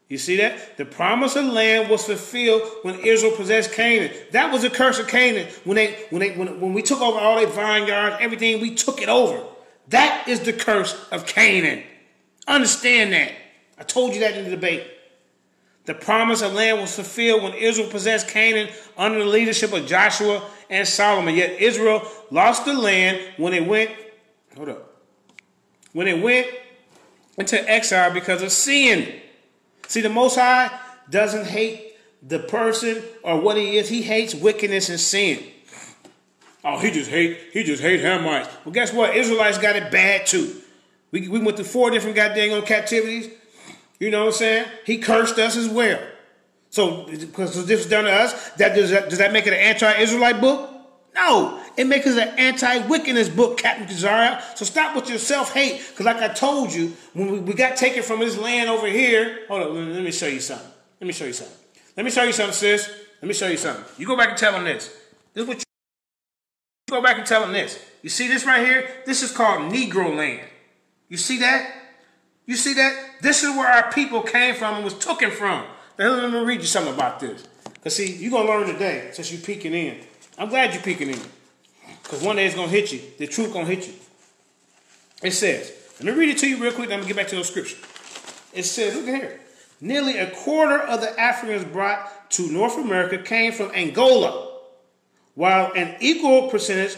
You see that? The promise of land was fulfilled when Israel possessed Canaan. That was the curse of Canaan. When we took over all their vineyards, everything, we took it over. That is the curse of Canaan. Understand that. I told you that in the debate. The promise of land was fulfilled when Israel possessed Canaan under the leadership of Joshua and Solomon. Yet Israel lost the land when it went into exile because of sin. See, the Most High doesn't hate the person or what he is. He hates wickedness and sin. Oh, he just hate Hamites. Well, guess what? Israelites got it bad too. We went through 4 different goddamn captivities. You know what I'm saying? He cursed us as well. So, because this was done to us, does that make it an anti-Israelite book? No. It makes it an anti-wickedness book, Captain Tazaryach. So stop with your self-hate. Because like I told you, when we got taken from this land over here, hold on, let me show you something. Let me show you something, sis. Let me show you something. You go back and tell them this. This is what you go back and tell them this. You see this right here? This is called Negro land. You see that? You see that? This is where our people came from and was taken from. Now, let me read you something about this. Because, see, you're going to learn today since you're peeking in. I'm glad you're peeking in. Because one day it's going to hit you. The truth going to hit you. It says, let me read it to you real quick, then I'm going to get back to those scriptures. It says, look here. Nearly a quarter of the Africans brought to North America came from Angola, while an equal percentage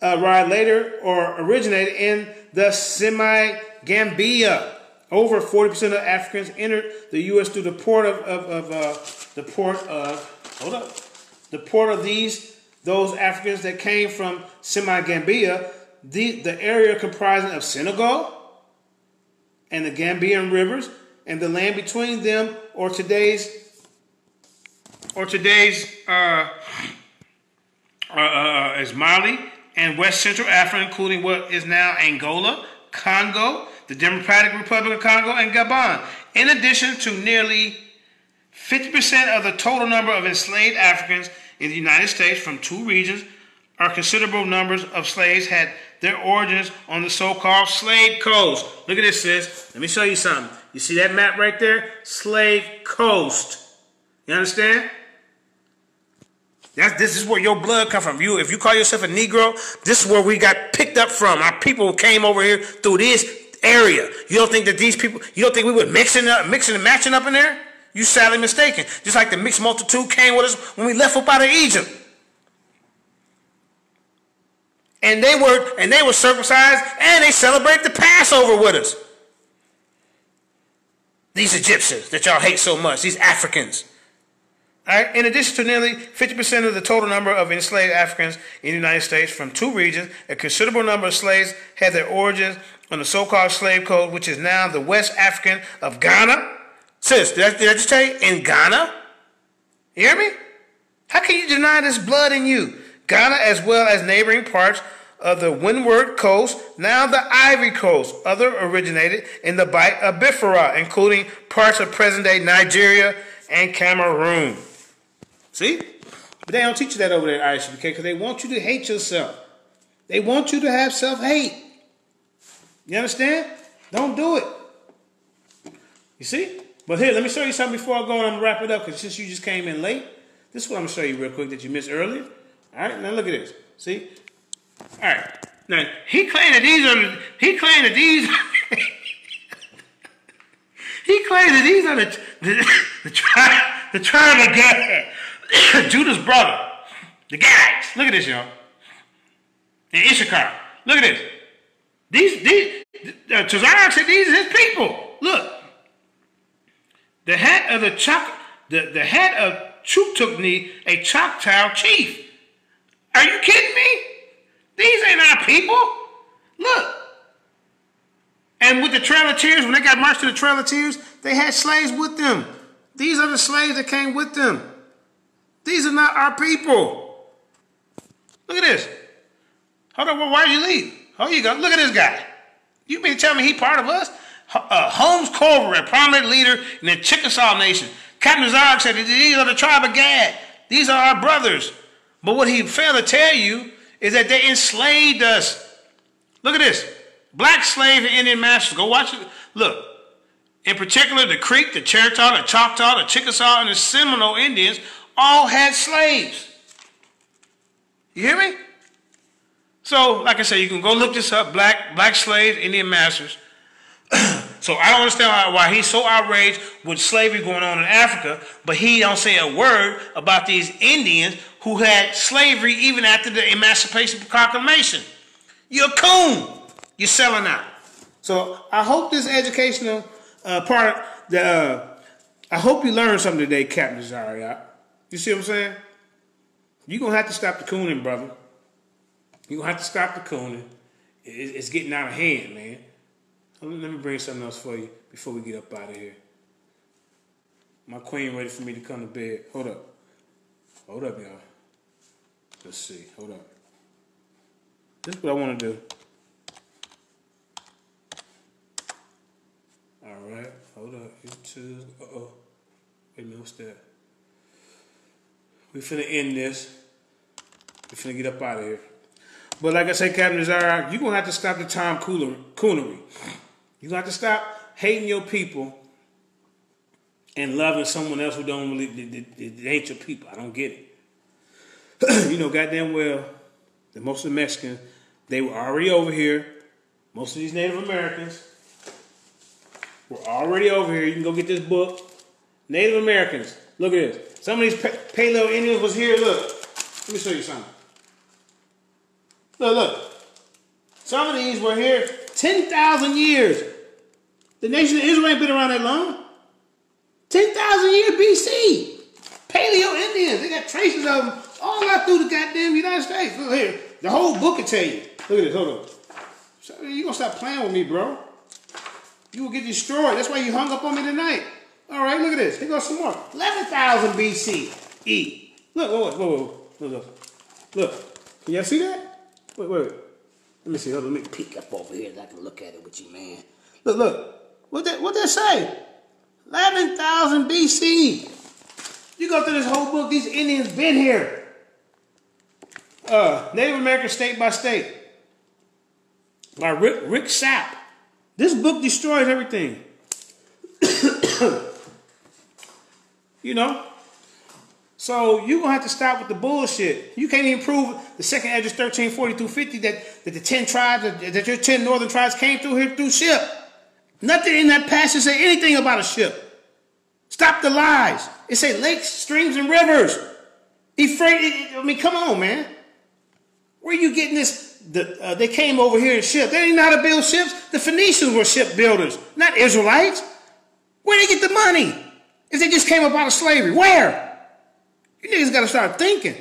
arrived later or originated in the Gambia. Over 40% of Africans entered the U.S. through the port of those Africans that came from Gambia. The area comprising of Senegal and the Gambian rivers and the land between them, or today's is Mali and West Central Africa, including what is now Angola, Congo, the Democratic Republic of Congo, and Gabon. In addition to nearly 50% of the total number of enslaved Africans in the United States from 2 regions, or considerable numbers of slaves had their origins on the so-called slave coast. Look at this, sis. Let me show you something. You see that map right there? Slave coast. You understand? This is where your blood come from. If you call yourself a Negro, this is where we got picked up from. Our people came over here through this area. You don't think that these people, you don't think we were mixing and matching up in there? You sadly mistaken. Just like the mixed multitude came with us when we left up out of Egypt. And they were circumcised and they celebrated the Passover with us. These Egyptians that y'all hate so much, these Africans. All right. In addition to nearly 50% of the total number of enslaved Africans in the United States from 2 regions, a considerable number of slaves had their origins on the so-called slave coast, which is now the West African of Ghana. Sis, did I just tell you? In Ghana? You hear me? How can you deny this blood in you? Ghana, as well as neighboring parts of the Windward Coast, now the Ivory Coast. Other originated in the Bight of Biafra, including parts of present-day Nigeria and Cameroon. See? But they don't teach you that over there at ISUPK because they want you to hate yourself. They want you to have self-hate. You understand? Don't do it. You see? But here, let me show you something before I go and I'm going to wrap it up, because since you just came in late, this is what I'm going to show you real quick that you missed earlier. All right, now look at this. See? All right. Now, he claimed that these are the tribe of Gad, Judah's brother, the Gadites. Look at this, y'all. And Issachar. Look at this. Tazaryach said these are his people. Look. The head of Chuktukni, a Choctaw chief. Are you kidding me? These ain't our people. Look. And with the Trail of Tears, when they got marched to the Trail of Tears, they had slaves with them. These are the slaves that came with them. These are not our people. Look at this. Hold on, why did you leave? Oh, you go. Look at this guy. You mean to tell me he part of us? Holmes Culver, a prominent leader in the Chickasaw Nation. Captain Tazaryach said these are the tribe of Gad. These are our brothers. But what he failed to tell you is that they enslaved us. Look at this. Black slave and Indian masters. Go watch it. Look. In particular, the Creek, the Cherokee, the Choctaw, the Chickasaw, and the Seminole Indians all had slaves. You hear me? So, like I said, you can go look this up. Black slaves, Indian masters. So I don't understand why he's so outraged with slavery going on in Africa, but he don't say a word about these Indians who had slavery even after the Emancipation Proclamation. You're a coon. You're selling out. So I hope this educational part, I hope you learned something today, Captain Tazaryach. You see what I'm saying? You're going to have to stop the cooning, brother. You're going to have to stop the cooning. It's getting out of hand, man. Let me bring something else for you before we get up out of here. My queen ready for me to come to bed. Hold up. Hold up, y'all. Let's see. Hold up. This is what I want to do. All right. Hold up. YouTube. Uh-oh. Wait a minute. What's that? We finna end this. We finna get up out of here. But like I say, Captain Tazaryach, you're going to have to stop the tomfoolery. You're going to have to stop hating your people and loving someone else who don't really, they ain't your people. I don't get it. You know goddamn well that most of the Mexicans, they were already over here. Most of these Native Americans were already over here. You can go get this book. Native Americans. Look at this. Some of these Paleo Indians was here. Look. Let me show you something. Look. Some of these were here 10,000 years. The nation of Israel ain't been around that long. 10,000 years BC. Paleo Indians. They got traces of them all out through the goddamn United States. Look here. The whole book will tell you. Look at this. Hold on. You gonna stop playing with me, bro. You will get destroyed. That's why you hung up on me tonight. All right, look at this. Here goes some more. 11,000 BCE. Look. Look. Can y'all see that? Wait. Let me see. Hold on. Let me peek up over here so I can look at it with you, man. Look. What that say? 11,000 BC. You go through this whole book. These Indians been here. Native American State by State. By Rick Sapp. This book destroys everything. You know? So you're going to have to stop with the bullshit. You can't even prove the second Esdras 13:40-50 that the 10 tribes, that your 10 northern tribes came through here through ship. Nothing in that passage say anything about a ship. Stop the lies. It say lakes, streams, and rivers. I mean, come on, man. Where are you getting this? They came over here in ships. They didn't know how to build ships. The Phoenicians were shipbuilders, not Israelites. Where did they get the money? If they just came up out of slavery, where? You niggas got to start thinking.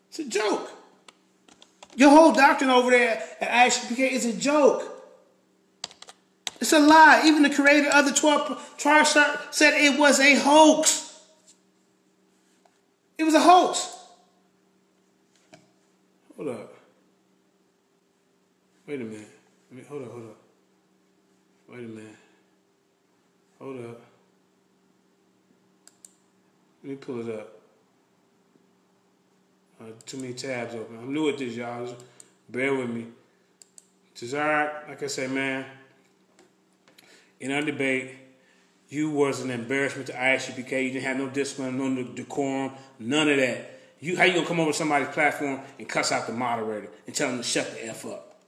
It's a joke. Your whole doctrine over there at ISPK is a joke. It's a lie. Even the creator of the 12 tribes said it was a hoax. It was a hoax. Hold up. Wait a minute. Hold up. Wait a minute. Hold up. Let me pull it up. Too many tabs open. I'm new at this, y'all. Just bear with me. Tazaryach, like I said, man, in our debate, you was an embarrassment to ISUPK. You didn't have no discipline, no decorum, none of that. How you gonna come over to somebody's platform and cuss out the moderator and tell them to shut the F up?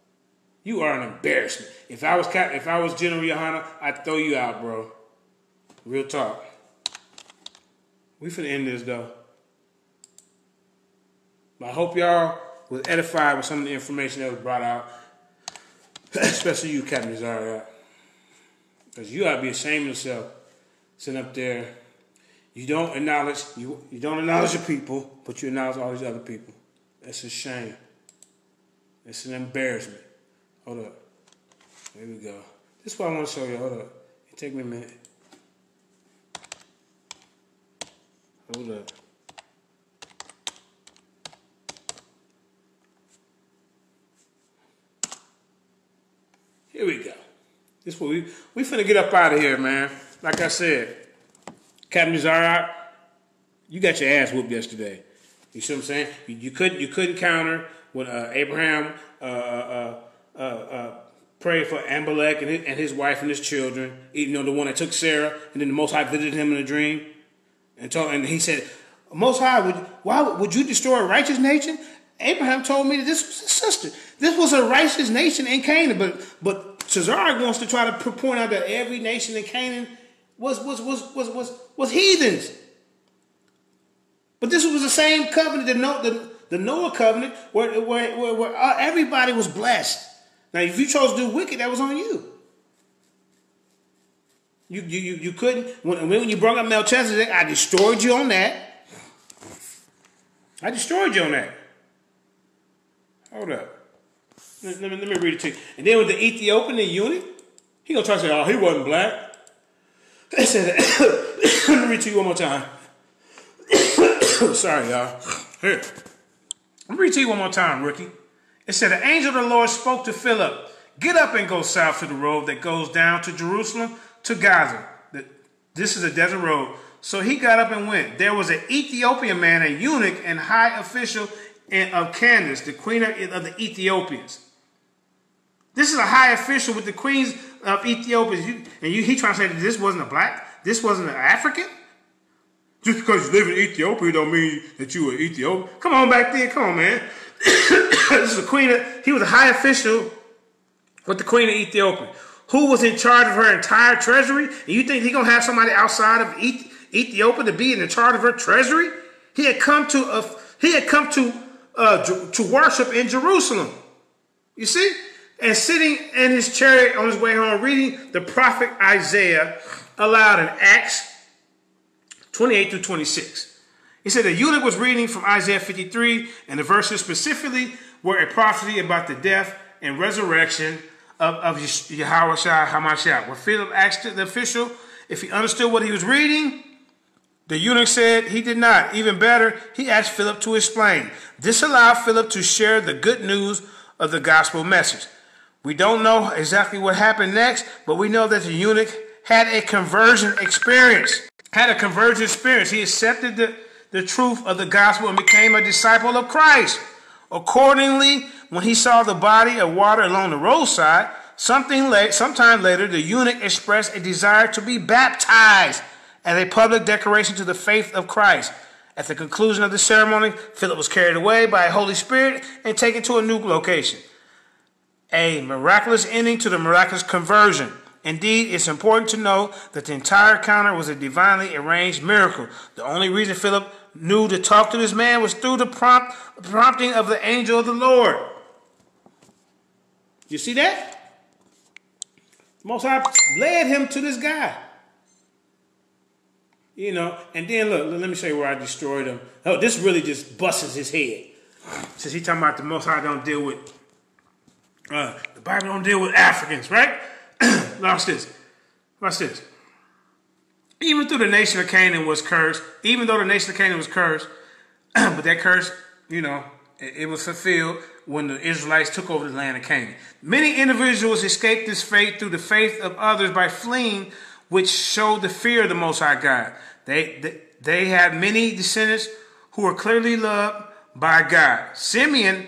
You are an embarrassment. If I was General Yohana, I'd throw you out, bro. Real talk. We finna end this though. But I hope y'all was edified with some of the information that was brought out, especially you, Captain Tazaryach, because you ought to be ashamed of yourself, sitting up there. You don't acknowledge your people, but you acknowledge all these other people. That's a shame. It's an embarrassment. Hold up. There we go. This is what I want to show you. Hold up. Take me a minute. Hold up. Here we go. This is what we finna get up out of here, man. Like I said, Captain Tazaryach, You got your ass whooped yesterday. You see what I'm saying? You couldn't counter when Abraham prayed for Amalek and his wife and his children. You know, the one that took Sarah, and then the Most High visited him in a dream, and he said, "Most High, why would you destroy a righteous nation?" Abraham told me that this was his sister. This was a righteous nation in Canaan, but Tazaryach wants to try to point out that every nation in Canaan was heathens. But this was the same covenant, the Noah covenant, where everybody was blessed. Now, if you chose to do wicked, that was on you. You couldn't. When you brought up Melchizedek, I destroyed you on that. I destroyed you on that. Hold up. Let me read it to you. And then with the Ethiopian, the eunuch, he gonna try to say, "Oh, he wasn't black." They said, let me read to you one more time. Sorry, y'all. Here. Let me read to you one more time, rookie. It said, the angel of the Lord spoke to Philip, "Get up and go south to the road that goes down to Jerusalem to Gaza." This is a desert road. So he got up and went. There was an Ethiopian man, a eunuch and high official of Candace, the queen of the Ethiopians. This is a high official with the queens of Ethiopia. He trying to say that this wasn't a black, this wasn't an African? Just because you live in Ethiopia don't mean that you were Ethiopian. Come on back there, come on, man. This is the queen he was a high official with the queen of Ethiopia, who was in charge of her entire treasury. And you think he's gonna have somebody outside of Ethiopia to be in charge of her treasury? He had come to worship in Jerusalem. You see? And sitting in his chariot on his way home, reading the prophet Isaiah aloud in Acts 28 through 26. He said the eunuch was reading from Isaiah 53, and the verses specifically were a prophecy about the death and resurrection of Yahawashi Ha Mashayach. When Philip asked the official if he understood what he was reading, the eunuch said he did not. Even better, he asked Philip to explain. This allowed Philip to share the good news of the gospel message. We don't know exactly what happened next, but we know that the eunuch had a conversion experience. He accepted the truth of the gospel and became a disciple of Christ. Accordingly, when he saw the body of water along the roadside, sometime later, the eunuch expressed a desire to be baptized as a public declaration to the faith of Christ. At the conclusion of the ceremony, Philip was carried away by the Holy Spirit and taken to a new location. A miraculous ending to the miraculous conversion. Indeed, it's important to know that the entire encounter was a divinely arranged miracle. The only reason Philip knew to talk to this man was through the prompting of the angel of the Lord. You see that? The Most High led him to this guy. You know, and then look, let me show you where I destroyed him. Oh, this really just busts his head. Since he's talking about the Most High don't deal with, the Bible don't deal with Africans, right? Watch this. Watch this. Even though the nation of Canaan was cursed, but that curse, you know, it was fulfilled when the Israelites took over the land of Canaan. Many individuals escaped this fate through the faith of others by fleeing, which showed the fear of the Most High God. They had many descendants who were clearly loved by God. Simeon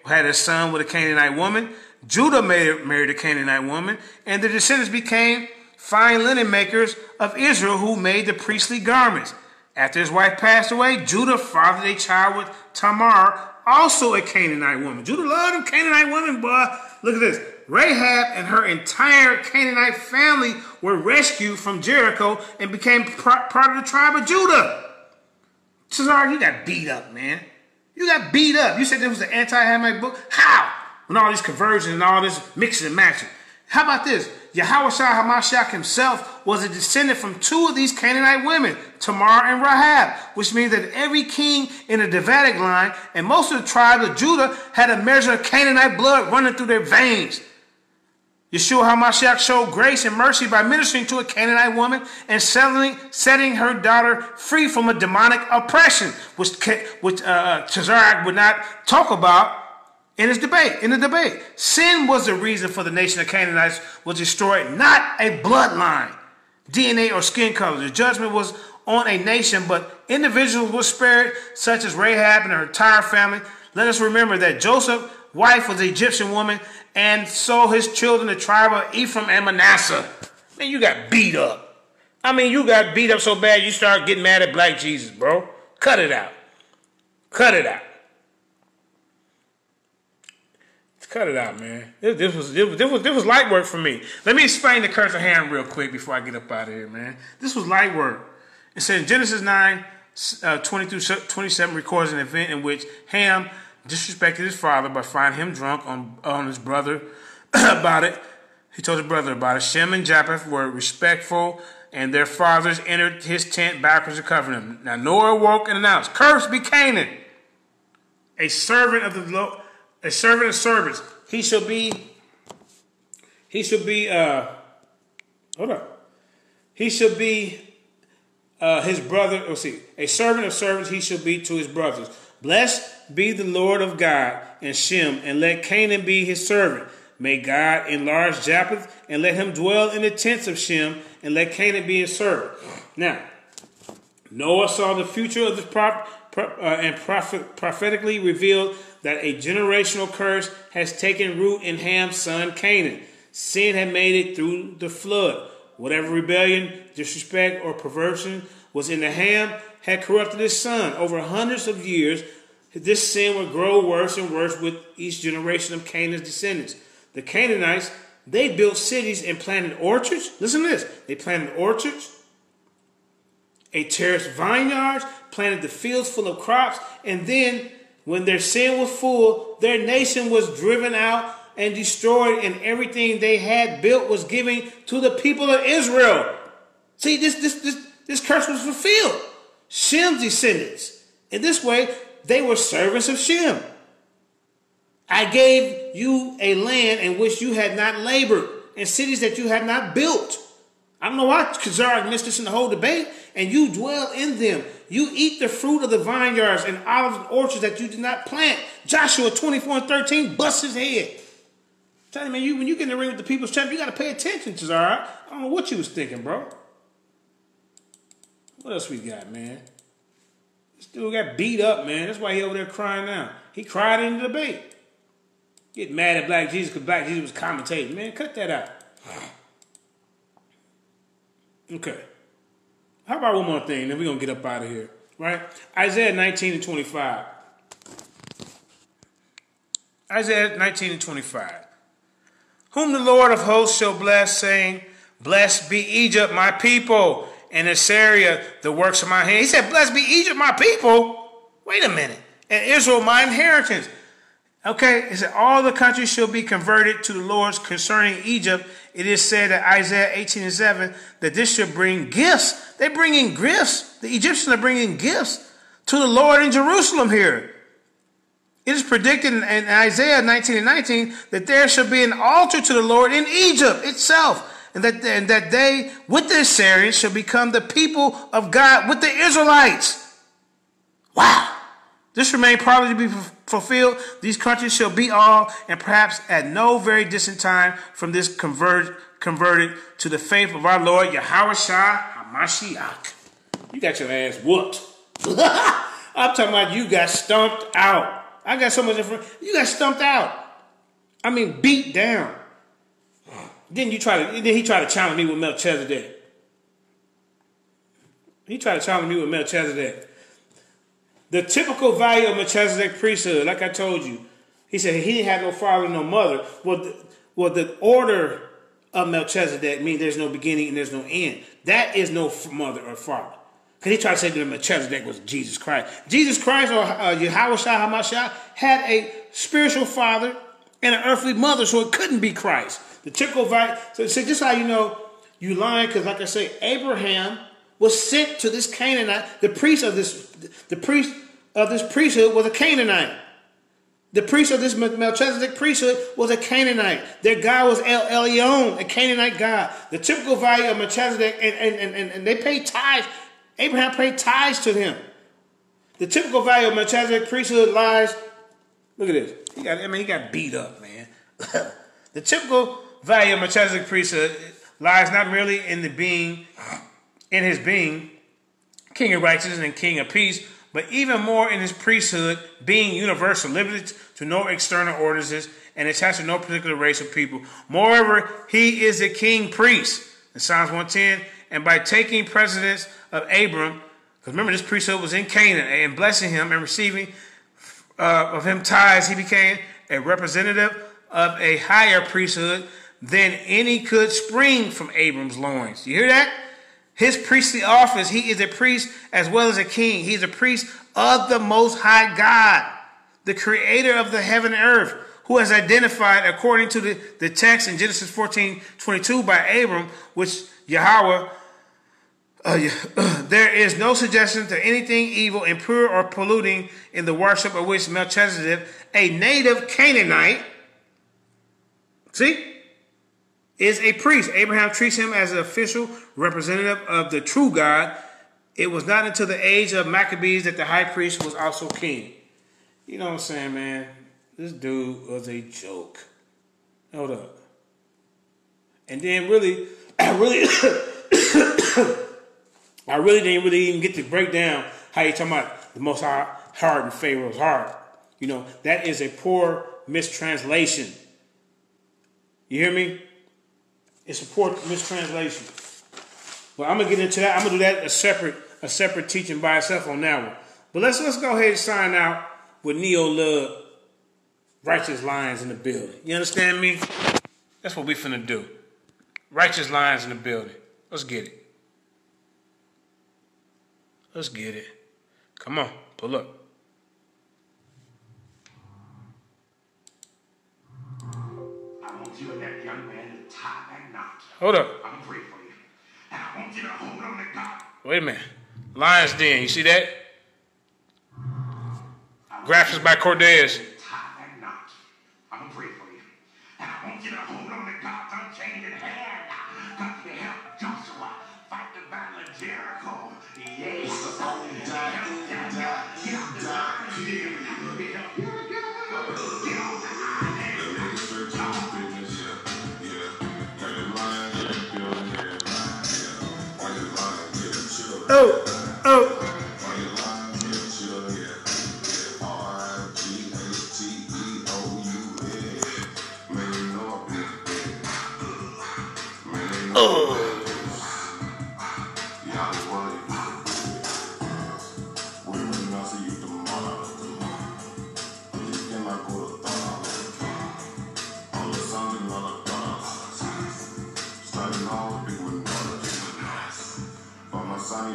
had a son with a Canaanite woman. Judah married a Canaanite woman, and the descendants became fine linen makers of Israel who made the priestly garments. After his wife passed away, Judah fathered a child with Tamar, also a Canaanite woman. Judah loved them Canaanite women, boy. Look at this. Rahab and her entire Canaanite family were rescued from Jericho and became part of the tribe of Judah. Tazaryach, you got beat up, man. You got beat up. You said this was an anti-Hamite book? How? When all these conversions and all this mixing and matching. How about this? Yahawashi Ha Mashayach himself was a descendant from two of these Canaanite women, Tamar and Rahab, which means that every king in the Davidic line and most of the tribe of Judah had a measure of Canaanite blood running through their veins. Yeshua Ha Mashayach showed grace and mercy by ministering to a Canaanite woman and setting her daughter free from a demonic oppression, which Tazaryach would not talk about in the debate. Sin was the reason for the nation of Canaanites was destroyed, not a bloodline, DNA, or skin color. The judgment was on a nation, but individuals were spared, such as Rahab and her entire family. Let us remember that Joseph's wife was an Egyptian woman, and so his children, the tribe of Ephraim and Manasseh. Man, you got beat up. I mean, you got beat up so bad you start getting mad at Black Jesus, bro. Cut it out. Cut it out. Cut it out, man. This was light work for me. Let me explain the curse of Ham real quick before I get up out of here, man. This was light work. It says Genesis 9, 20 through 27 records an event in which Ham disrespected his father by finding him drunk on his brother about it. He told his brother about it. Shem and Japheth were respectful, and their fathers entered his tent backwards to cover him. Now Noah awoke and announced, "Cursed be Canaan, a servant of the Lord, a servant of servants. He shall be his brother." Let's see. A servant of servants he shall be to his brothers. Blessed be the Lord of God and Shem, and let Canaan be his servant. May God enlarge Japheth, and let him dwell in the tents of Shem, and let Canaan be his servant. Now, Noah saw the future of this and prophetically revealed that a generational curse has taken root in Ham's son Canaan. Sin had made it through the flood. Whatever rebellion, disrespect, or perversion was in the Ham had corrupted his son. Over hundreds of years, this sin would grow worse and worse with each generation of Canaan's descendants. The Canaanites, they built cities and planted orchards. Listen to this. They planted orchards, terraced vineyards, planted the fields full of crops, and then when their sin was full, their nation was driven out and destroyed, and everything they had built was given to the people of Israel. See, this curse was fulfilled. Shem's descendants. In this way, they were servants of Shem. I gave you a land in which you had not labored, and cities that you had not built. I don't know why Tazaryach missed this in the whole debate. And you dwell in them. You eat the fruit of the vineyards and olive orchards that you did not plant. Joshua 24:13 busts his head. Tell you, man, when you get in the ring with the people's champ, you got to pay attention, Tazaryach. I don't know what you was thinking, bro. What else we got, man? This dude got beat up, man. That's why he over there crying now. He cried in the debate. Get mad at Black Jesus because Black Jesus was commentating. Man, cut that out. Okay. How about one more thing, then we're going to get up out of here, right? Isaiah 19:25. Isaiah 19:25. Whom the Lord of hosts shall bless, saying, "Blessed be Egypt, my people, and Assyria, the works of my hand." He said, "Blessed be Egypt, my people." Wait a minute. "And Israel, my inheritance." Okay, it said, "All the countries shall be converted to the Lord." Concerning Egypt, it is said that Isaiah 18:7 that this should bring gifts. They bring in gifts. The Egyptians are bringing gifts to the Lord in Jerusalem here. It is predicted in Isaiah 19:19 that there shall be an altar to the Lord in Egypt itself, and that they, with the Assyrians, shall become the people of God with the Israelites. Wow. This remained probably to be fulfilled. These countries shall be all, and perhaps at no very distant time from this converted to the faith of our Lord Yahawashi Ha Mashayach. You got your ass whooped. I'm talking about you got stumped out. I got so much information. You got stumped out. I mean, beat down. Then he tried to challenge me with Melchizedek. He tried to challenge me with Melchizedek. The typical value of Melchizedek priesthood, like I told you, he said he didn't have no father, no mother. Well, the order of Melchizedek means there's no beginning and there's no end. That is no mother or father. Because he tried to say that Melchizedek was Jesus Christ. Jesus Christ, or Yahawashi Ha Mashayach, had a spiritual father and an earthly mother, so it couldn't be Christ. The typical value. So just how you know you lying, because like I say, Abraham was sent to this Canaanite. The priest of this priesthood was a Canaanite. The priest of this Melchizedek priesthood was a Canaanite. Their God was El Elyon, a Canaanite God. The typical value of Melchizedek, and they paid tithes. Abraham paid tithes to him. The typical value of Melchizedek priesthood lies. Look at this. He got beat up, man. The typical value of Melchizedek priesthood lies not merely in his being king of righteousness and king of peace, but even more in his priesthood, being universal, limited to no external ordinances and attached to no particular race of people. Moreover, he is a king priest in Psalms 110, and by taking precedence of Abram, because remember this priesthood was in Canaan, and blessing him and receiving of him tithes, he became a representative of a higher priesthood than any could spring from Abram's loins. You hear that? His priestly office, he is a priest as well as a king. He is a priest of the Most High God, the creator of the heaven and earth, who has identified, according to the text in Genesis 14:22 by Abram, which Yahweh, there is no suggestion to anything evil, impure, or polluting in the worship of which Melchizedek, a native Canaanite, is a priest. Abraham treats him as an official representative of the true God. It was not until the age of Maccabees that the high priest was also king. You know what I'm saying, man? This dude was a joke. Hold up. And then really I really didn't even get to break down how you talking about the Most High heart and Pharaoh's heart. You know, that is a poor mistranslation. You hear me? It's a poor mistranslation. But I'm gonna get into that. I'm gonna do that a separate teaching by itself on that one. But let's go ahead and sign out with Neo Love, Righteous Lions in the building. You understand me? That's what we finna do. Righteous Lions in the building. Let's get it. Let's get it. Come on, pull up. I want you and that young man to tie that knot. Hold up. I'm praying for you. And I want you to hold on to God. Wait a minute. Lions Den, you see that? Graphics by Cordes. Tie that knot. I'm praying for you. And I want you to hold on to God's unchanging hand. God to help Joshua fight the battle of Jericho. Yes.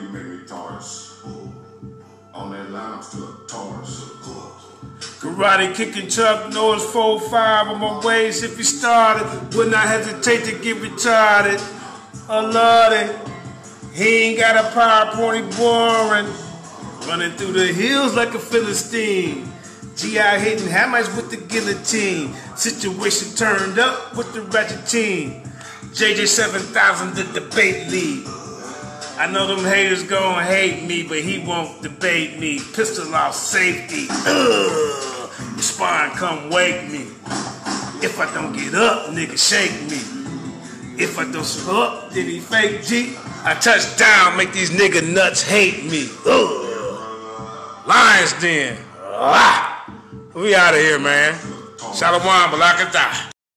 You make me Taurus. On that line, I'm still a Taurus. Karate kicking Chuck Norris 4-5 on my waist. If he started, would not hesitate to get retarded. I love it. He ain't got a PowerPoint, he boring. Running through the hills like a Philistine. G.I. hitting hammers with the guillotine. Situation turned up with the ratchet team. JJ7000, the debate lead. I know them haters gon' hate me, but he won't debate me. Pistol off safety. Your spine come wake me. If I don't get up, nigga shake me. If I don't slow up, then he fake G. I touch down, make these nigga nuts hate me. Lions Den. We out of here, man. Shalom, Balakatah.